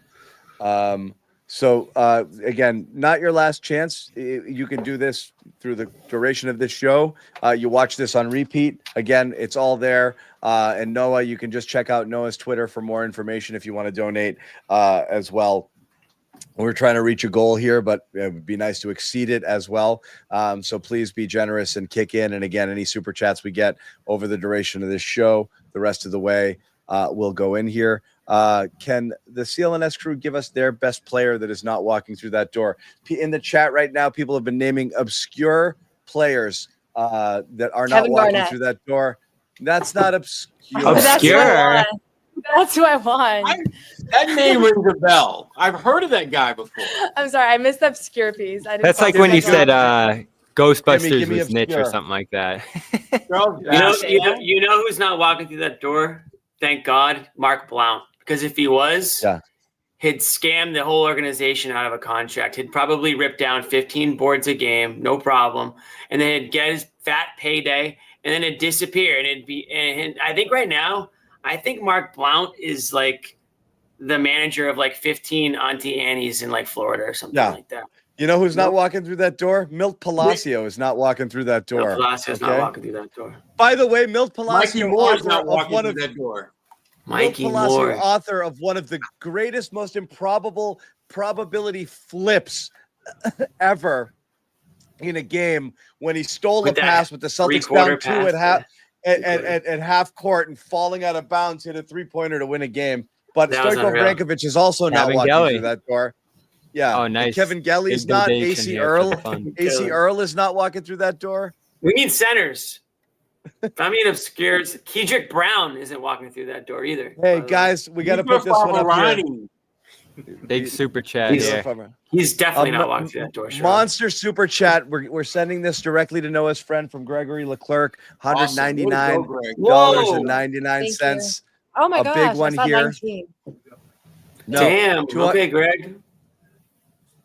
So again, not your last chance. You can do this through the duration of this show. You watch this on repeat. Again, it's all there. And Noah, you can just check out Noah's Twitter for more information if you want to donate as well. We're trying to reach a goal here, but it would be nice to exceed it as well. So please be generous and kick in. And again, any super chats we get over the duration of this show, the rest of the way, will go in here. Can the CLNS crew give us their best player that is not walking through that door? In the chat right now, people have been naming obscure players that are not Kevin walking Garnett. through that door. That's not obscure. Obscure. That's who I want. That name rings a bell. I've heard of that guy before. I'm sorry, I missed the obscure piece. I didn't That's like follow when you that said one. Ghostbusters Gimme was niche or obscure. something like that. You know who's not walking through that door? Thank God, Mark Blount. Because if he was, he'd scam the whole organization out of a contract. He'd probably rip down 15 boards a game, no problem, and then he'd get his fat payday, and then it'd disappear. And it'd be. And I think right now, Mark Blount is like the manager of like 15 Auntie Annie's in like Florida or something like that. You know who's not walking through that door? Milt Palacio is not walking through that door. Milt Palacio's not walking through that door. By the way, Milt Palacio, Mikey Moore is author not of walking one through of that door. Mikey Milt Palacio, Moore. author of one of the greatest, most improbable probability flips ever in a game when he stole With a that pass with the Celtics three-quarter down 2 at pass, half at half court and falling out of bounds, hit a 3-pointer to win a game. But That was Stojko unreal. Brankovic is also not Kevin walking Gelly. through that door. Yeah. Oh, And nice. Kevin Gelly is Big not. donation AC here for Earl. the fun. AC Earl is not walking through that door. We need centers. I mean, obscure. Kedrick Brown isn't walking through that door either. Hey guys, we got to put this one up here. Big super chat He's- here. He's definitely not walking through that door. Sherrod. Monster super chat. We're sending this directly to Noah's friend from Gregory Leclerc. $199.99. Oh my A gosh, big one I saw here. 19. No, Damn. 200 Okay, Greg.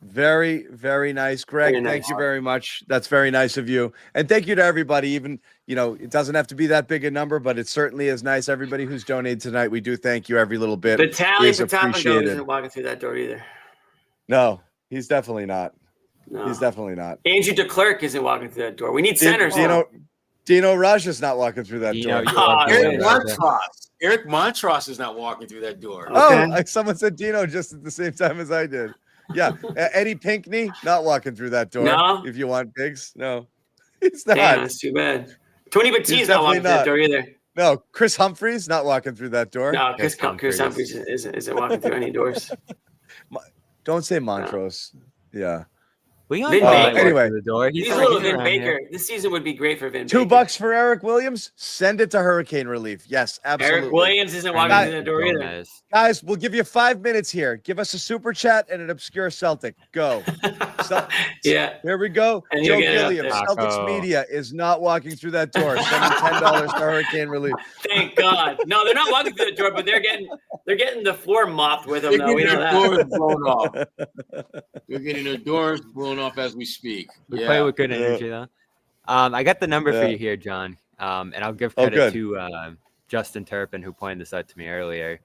Very, very nice, Greg. Very Thank nice. you very much. That's very nice of you. And thank you to everybody. Even, it doesn't have to be that big a number, but it certainly is nice. Everybody who's donated tonight, we do thank you every little bit. Vitaly is Potapenko appreciated. isn't walking through that door either. No, he's definitely not. No. He's definitely not. Andrew DeClerc isn't walking through that door. We need centers. Dino Rush is not walking through that Dino, door. you are Eric good. Montross is not walking through that door. Oh, someone said Dino just at the same time as I did. Yeah, Eddie Pinkney not walking through that door. No? If you want pigs, no, he's not. Damn, that's too bad. Tony Batti's not walking through that door either. No, Chris Humphreys not walking through that door. No, Chris Humphries isn't walking through any doors. Don't say Montrose. Yeah. Leon Vin Baker Baker. Anyway, the door. He's a like- little he's Vin around Baker. here. This season would be great for Vin Baker. $2 for Eric Williams. Send it to Hurricane Relief. Yes, absolutely. Eric Williams isn't walking through that door either. Gomez. Guys, we'll give you 5 minutes here. Give us a super chat and an obscure Celtic. Go. Yeah. Here we go. And Joe you're getting Gilliam, up there. Celtics Taco. Media is not walking through that door. Sending $10 to Hurricane Relief. Thank God. No, they're not walking through the door, but they're getting the floor mopped with them. They're Though. We getting know their that. doors blown off. They're getting their doors blown off as we speak. We play with good energy, though. I got the number for Yeah. you here, John. And I'll give Oh, credit good. to Justin Turpin, who pointed this out to me earlier.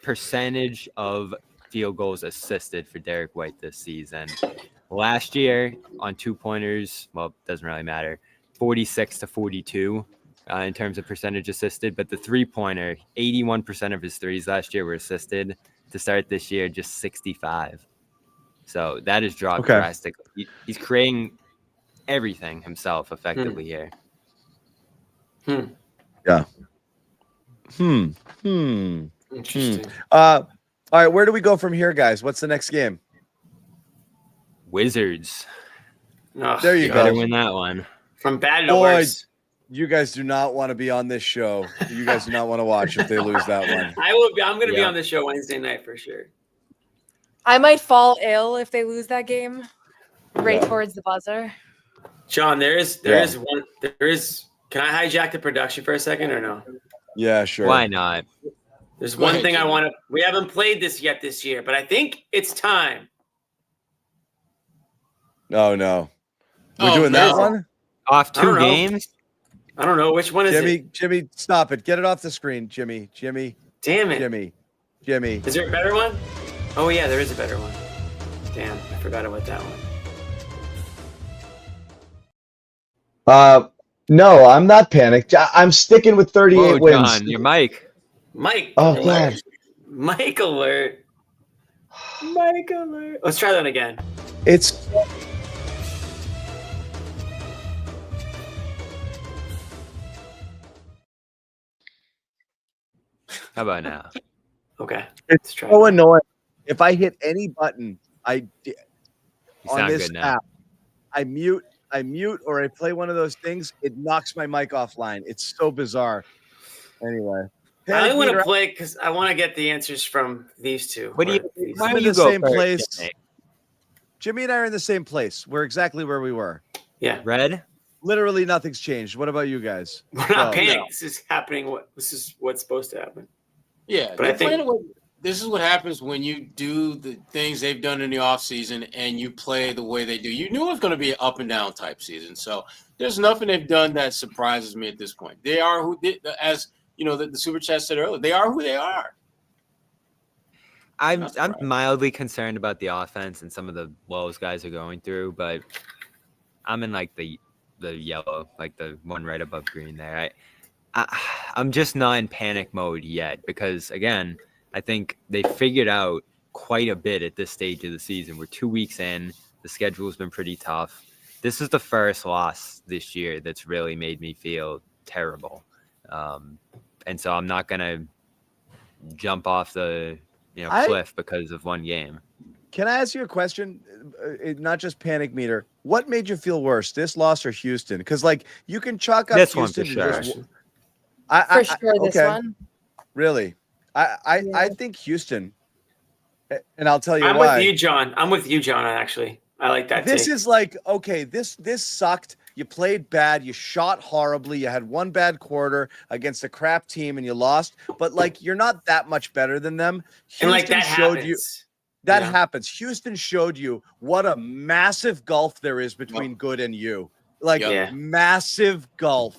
Percentage of field goals assisted for Derrick White this season. Last year on 2-pointers, well, it doesn't really matter, 46 to 42 in terms of percentage assisted. But the 3-pointer, 81% of his threes last year were assisted. To start this year, just 65. So that has dropped Okay. drastically. He's creating everything himself effectively here. Yeah. Interesting. All right, where do we go from here, guys? What's the next game? Wizards. Ugh, There you Better go. win that one. From bad to Boy, worse. you guys do not want to be on this show. You guys do not want to watch if they lose that one. I'm going to be Yeah. on the show Wednesday night for sure. I might fall ill if they lose that game. Right towards the buzzer. John, there is one. Can I hijack the production for a second or no? Yeah, sure. Why not? There's Go one ahead, thing I Jimmy. want to. We haven't played this yet this year, but I think it's time. Oh no, we're Oh, doing that no. one. Off I don't 2 know. games. I don't know which one is it. Jimmy, stop it. Get it off the screen, Jimmy. Damn it. Jimmy. Is there a better one? Oh yeah, there is a better one. Damn, I forgot about that one. No, I'm not panicked. I'm sticking with 38 Whoa, wins. John, your mic. Mike. Oh, alert. God. Mike alert. Mike alert. Let's try that again. It's How about now? Okay. it's try so that. annoying. If I hit any button, on sound this good now. app, I mute, or I play one of those things, it knocks my mic offline. It's so bizarre. Anyway, I only want to Meter, play because I want to get the answers from these two. What do you? These- Why I'm don't in you the go same first, place. Jimmy? Jimmy and I are in the same place. We're exactly where we were. Yeah. Red. Literally nothing's changed. What about you guys? We're not No. panicked. This is happening. This is what's supposed to happen. Yeah, But I think this is what happens when you do the things they've done in the offseason and you play the way they do. You knew it was going to be an up and down type season. So there's nothing they've done that surprises me at this point. They are who, as you know, the Super Chat said earlier, they are who they are. I'm mildly concerned about the offense and some of the woes guys are going through, but I'm in like the yellow, like the one right above green there. I'm just not in panic mode yet because, again, I think they figured out quite a bit at this stage of the season. We're 2 weeks in. The schedule's been pretty tough. This is the first loss this year that's really made me feel terrible. And so I'm not going to jump off the cliff because of one game. Can I ask you a question? Not just panic meter. What made you feel worse, this loss or Houston? Because like you can chalk up This Houston one to for just. sure. For sure, this one. Really, I think Houston, and I'll tell you I'm why. with you, John. Actually, I like that. This take. is like, okay, this sucked. You played bad. You shot horribly. You had one bad quarter against a crap team and you lost. But like, you're not that much better than them. And like that showed happens. you. That happens. Houston showed you what a massive gulf there is between good and you. Like massive gulf.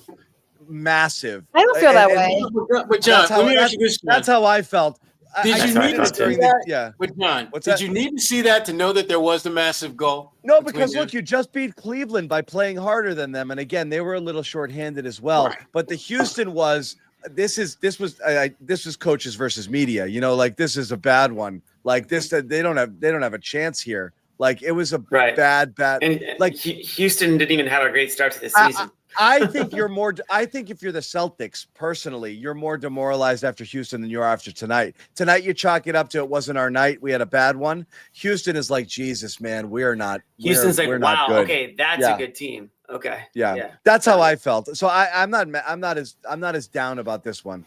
Massive. I don't feel that way. But John, let me ask you this. That's how I felt. Did you need to see that? Yeah. But John, What's did that? you need to see that to know that there was the massive goal? No, because look, you just beat Cleveland by playing harder than them, and again, they were a little shorthanded as well. Right. But the Houston was this was coaches versus media. You know, like this is a bad one. Like this, they don't have a chance here. Like it was a bad. And like Houston didn't even have a great start to the season. I think you're more. I think if you're the Celtics, personally, you're more demoralized after Houston than you are after tonight. Tonight, you chalk it up to it wasn't our night. We had a bad one. Houston is like, Jesus, man, we're not. Houston's we're like, wow, not good. okay, that's a good team. Okay, yeah, that's how I felt. So I'm not as down about this one.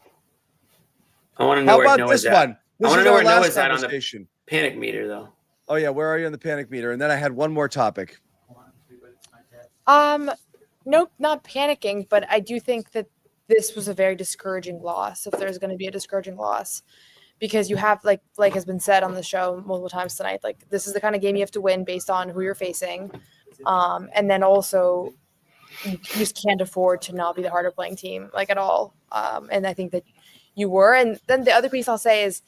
I want to know how where about Noah's this at. one. I want to know where last Noah's at on the conversation. panic meter, though. Oh yeah, where are you on the panic meter? And then I had one more topic. Nope, not panicking, but I do think that this was a very discouraging loss. If there's going to be a discouraging loss, because you have like has been said on the show multiple times tonight, like this is the kind of game you have to win based on who you're facing, and then also you just can't afford to not be the harder playing team like at all. And I think that you were. And then the other piece I'll say is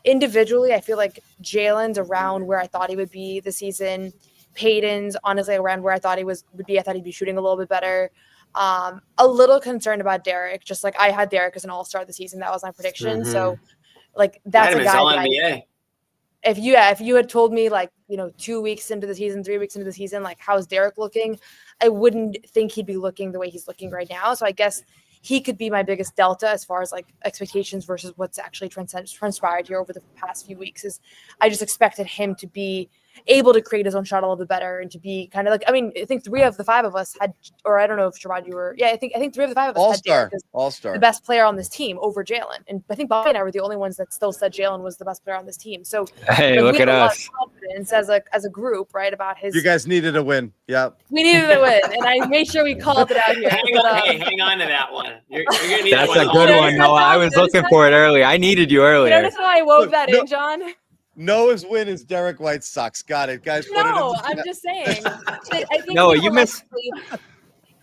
individually, I feel like Jalen's around where I thought he would be this season. Payton's honestly around where I thought he would be. I thought he'd be shooting a little bit better. A little concerned about Derrick. Just like I had Derrick as an all-star this season. That was my prediction. Mm-hmm. So like that's a guy that if you had told me 2 weeks into the season, 3 weeks into the season, like how's Derrick looking, I wouldn't think he'd be looking the way he's looking right now. So I guess he could be my biggest delta as far as like expectations versus what's actually transpired here over the past few weeks. Is I just expected him to be able to create his own shot a little bit better and to be kind of like, I mean, I think 3 of the 5 of us had, or I don't know if Sherrod, you were, I think 3 of the 5 of us had Derrick as All-star. the best player on this team over Jalen. And I think Bobby and I were the only ones that still said Jalen was the best player on this team. So hey, look we at have a lot us. of confidence as a group, right? About his. You guys needed a win. Yeah. We needed a win, and I made sure we called it out here. Hang on to that one. You're gonna need That's that a one. good one, Noah. I was looking for it earlier. I needed you You earlier. notice how I wove that in, John? Noah's win is Derrick White sucks. Got it, guys. No, I'm just saying. That I think Noah, you missed.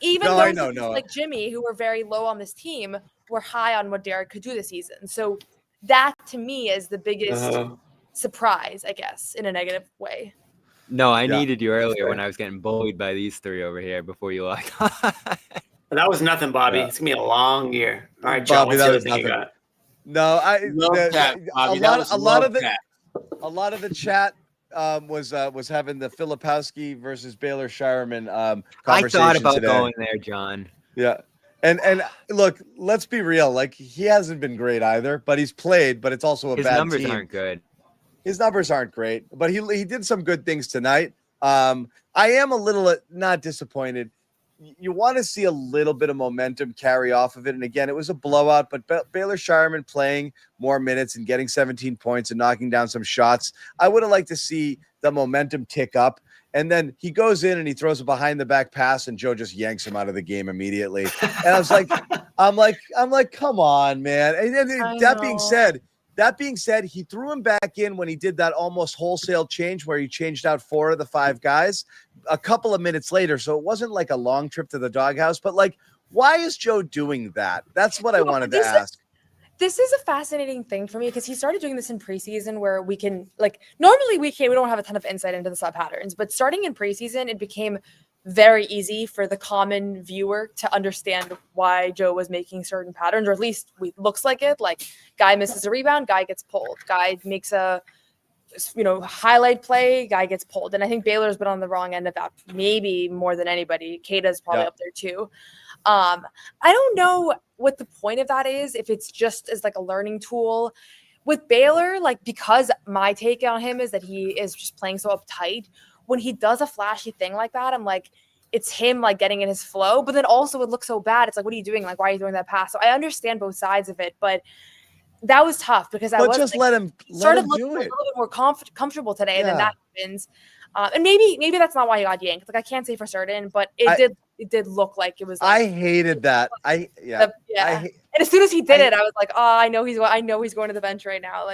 Even No, I those know, Noah. like Jimmy, who were very low on this team, were high on what Derrick could do this season. So that to me is the biggest surprise, I guess, in a negative way. No, I needed you earlier when I was getting bullied by these 3 over here before you logged on. That was nothing, Bobby. It's gonna be a long year. All right, Bobby, John. What's that the other was thing you nothing. got? No, a lot of the chat was having the Filipowski versus Baylor Shireman conversation. I thought about today. going there, John. Yeah. And look, let's be real. Like, he hasn't been great either, but he's played, but it's also a His bad numbers team. aren't good. His numbers aren't great, but he did some good things tonight. I am a little not disappointed. You want to see a little bit of momentum carry off of it. And again, it was a blowout, but Baylor Shireman playing more minutes and getting 17 points and knocking down some shots. I would have liked to see the momentum tick up. And then he goes in and he throws a behind the back pass and Joe just yanks him out of the game immediately. And I was like, I'm like, come on, man. And that being said, he threw him back in when he did that almost wholesale change where he changed out 4 of the 5 guys a couple of minutes later. So it wasn't like a long trip to the doghouse, but like, why is Joe doing that? That's what I wanted to ask. This is a fascinating thing for me because he started doing this in preseason where we can normally we don't have a ton of insight into the sub patterns, but starting in preseason, it became very easy for the common viewer to understand why Joe was making certain patterns, or at least looks like it. Like, guy misses a rebound, guy gets pulled. Guy makes a highlight play, guy gets pulled. And I think Baylor's been on the wrong end of that, maybe more than anybody. Kata's probably up there too. I don't know what the point of that is, if it's just as like a learning tool. With Baylor, because my take on him is that he is just playing so uptight. When he does a flashy thing like that, I'm like, it's him getting in his flow, but then also it looks so bad. It's like, what are you doing? Like, why are you doing that pass? So I understand both sides of it, but that was tough because I was let him started do looking it. a little bit more comfortable today, and then Yeah. that happens. And maybe that's not why he got yanked. I can't say for certain, but it did look like it was. I hated that. And as soon as he did it, I was like, oh, I know he's going to the bench right now.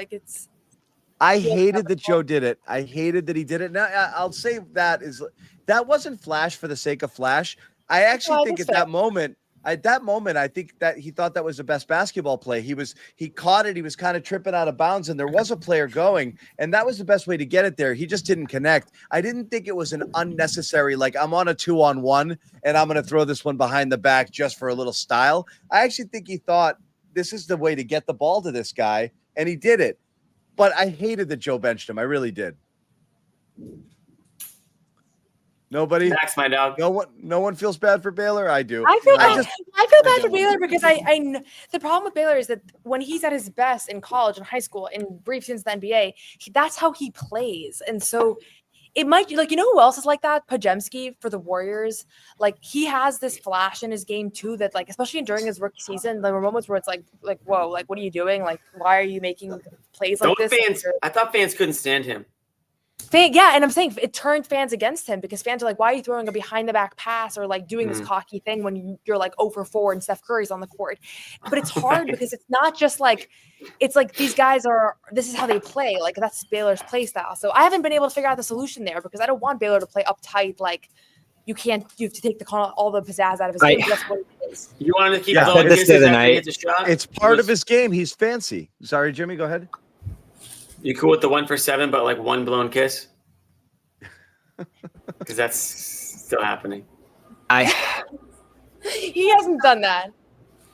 I hated that Joe did it. I hated that he did it. Now, I'll say that wasn't flash for the sake of flash. I actually think at that moment, I think that he thought that was the best basketball play. He caught it. He was kind of tripping out of bounds, and there was a player going, and that was the best way to get it there. He just didn't connect. I didn't think it was an unnecessary, I'm on a 2-on-1, and I'm going to throw this one behind the back just for a little style. I actually think he thought this is the way to get the ball to this guy, and he did it. But I hated that Joe benched him. I really did. Nobody? Max, my dog. No one feels bad for Baylor? I do. I feel bad for Baylor because the problem with Baylor is that when he's at his best in college and high school and brief since the NBA, that's how he plays. And so it might who else is like that? Pajemski for the Warriors. He has this flash in his game too that especially during his rookie season, there were moments where it's like whoa, what are you doing? Why are you making plays like this? I thought fans couldn't stand him. And I'm saying it turned fans against him because fans are like, why are you throwing a behind the back pass or doing this cocky thing when you're 0 for 4 and Steph Curry's on the court? But it's hard because it's not just it's these guys this is how they play. That's Baylor's play style. So I haven't been able to figure out the solution there because I don't want Baylor to play uptight. You have to take all the pizzazz out of his game. That's what it is. You want to keep going this the night. It's part of his game. He's fancy. Sorry, Jimmy, go ahead. You cool with the 1 for 7, but one blown kiss? Because that's still happening. He hasn't done that.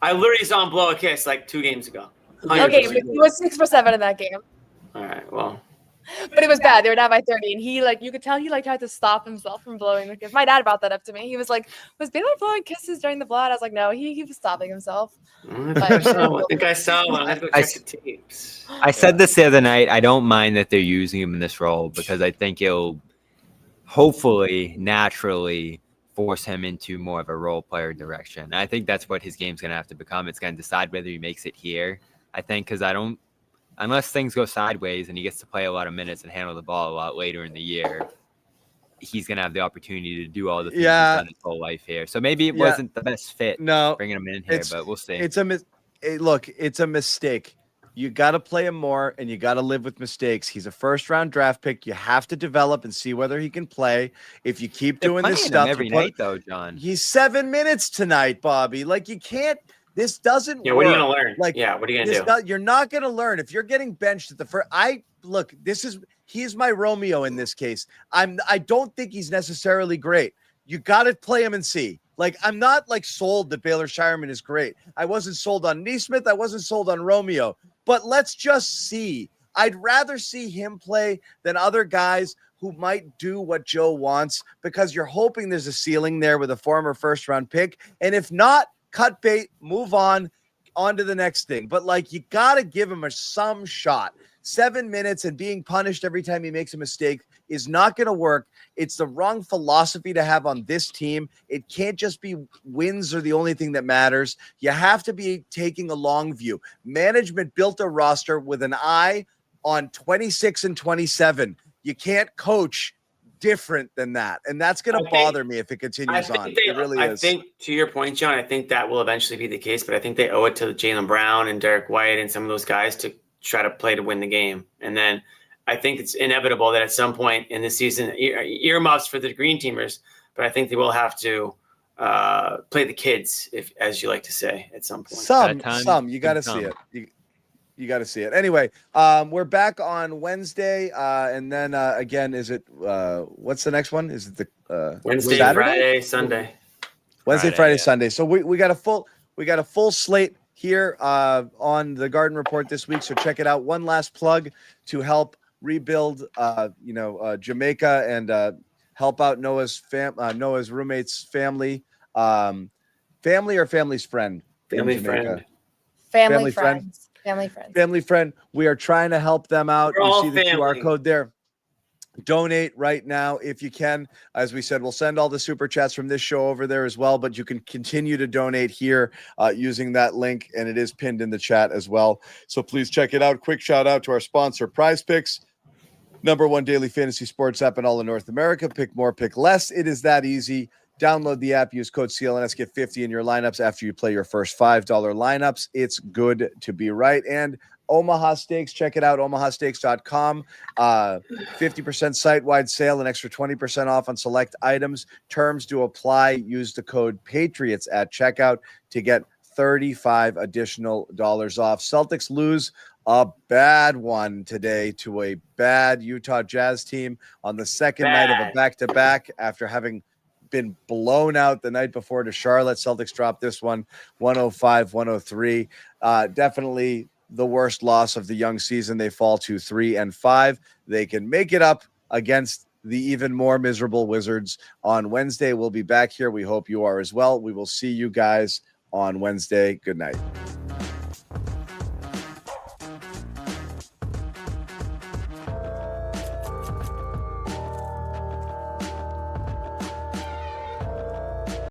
I literally saw him blow a kiss 2 games ago. Okay, but he was 6 for 7 in that game. All right, well. But it was bad. They were down by 30, and he you could tell he tried to stop himself from blowing the kiss. My dad brought that up to me. He was like, "Was Baylor blowing kisses during the blowout?" I was like, "No, he was stopping himself." I think I saw one. I have to go check the tapes. I said this the other night. I don't mind that they're using him in this role because I think it'll hopefully naturally force him into more of a role player direction. I think that's what his game's going to have to become. It's going to decide whether he makes it here. I think because unless things go sideways and he gets to play a lot of minutes and handle the ball a lot later in the year, he's going to have the opportunity to do all the things he's done his whole life here. So maybe it wasn't the best fit bringing him in here, but we'll see. It's a mistake. You got to play him more, and you got to live with mistakes. He's a first-round draft pick. You have to develop and see whether he can play. If you keep doing this stuff every night, though, John. He's 7 minutes tonight, Bobby. You can't. This doesn't work. Yeah, what are you gonna learn? What are you gonna do? You're not gonna learn if you're getting benched at the first. He's my Romeo in this case. I don't think he's necessarily great. You got to play him and see. I'm not sold that Baylor Shireman is great. I wasn't sold on Neesmith. I wasn't sold on Romeo. But let's just see. I'd rather see him play than other guys who might do what Joe wants because you're hoping there's a ceiling there with a former first-round pick. And if not, cut bait, move on to the next thing. But you got to give him some shot. 7 minutes and being punished every time he makes a mistake is not going to work. It's the wrong philosophy to have on this team. It can't just be wins are the only thing that matters. You have to be taking a long view. Management built a roster with an eye on 26 and 27. You can't coach different than that. And that's going to bother me if it continues on. It really is. I think, to your point, John, I think that will eventually be the case, but I think they owe it to Jaylen Brown and Derrick White and some of those guys to try to play to win the game. And then I think it's inevitable that at some point in the season, earmuffs for the green teamers, but I think they will have to play the kids, as you like to say, at some point. Some you got to see it. You got to see it. Anyway, we're back on Wednesday. And then again, is it what's the next one? Is it the Wednesday, Saturday? Friday, Sunday? Wednesday, Friday, Sunday. So we got a full slate here on the Garden Report this week. So check it out. One last plug to help rebuild Jamaica and help out Noah's roommate's family. Family or family's friend? Family friend. Family friends. Family friend. We are trying to help them out. You see the QR code there. Donate right now if you can. As we said, we'll send all the super chats from this show over there as well, but you can continue to donate here using that link, and it is pinned in the chat as well. So please check it out. Quick shout out to our sponsor, PrizePicks, #1 daily fantasy sports app in all of North America. Pick more, pick less. It is that easy. Download the app, use code CLNS, get 50 in your lineups after you play your first $5 lineups. It's good to be right. And Omaha Steaks, check it out, omahasteaks.com. 50% site-wide sale, an extra 20% off on select items. Terms do apply. Use the code PATRIOTS at checkout to get $35 additional off. Celtics lose a bad one today to a bad Utah Jazz team on the second night of a back-to-back after having been blown out the night before to Charlotte. Celtics dropped this one 105-103. Definitely the worst loss of the young season. They fall to 3-5. They can make it up against the even more miserable Wizards on Wednesday. We'll be back here. We hope you are as well. We will see you guys on Wednesday. Good night.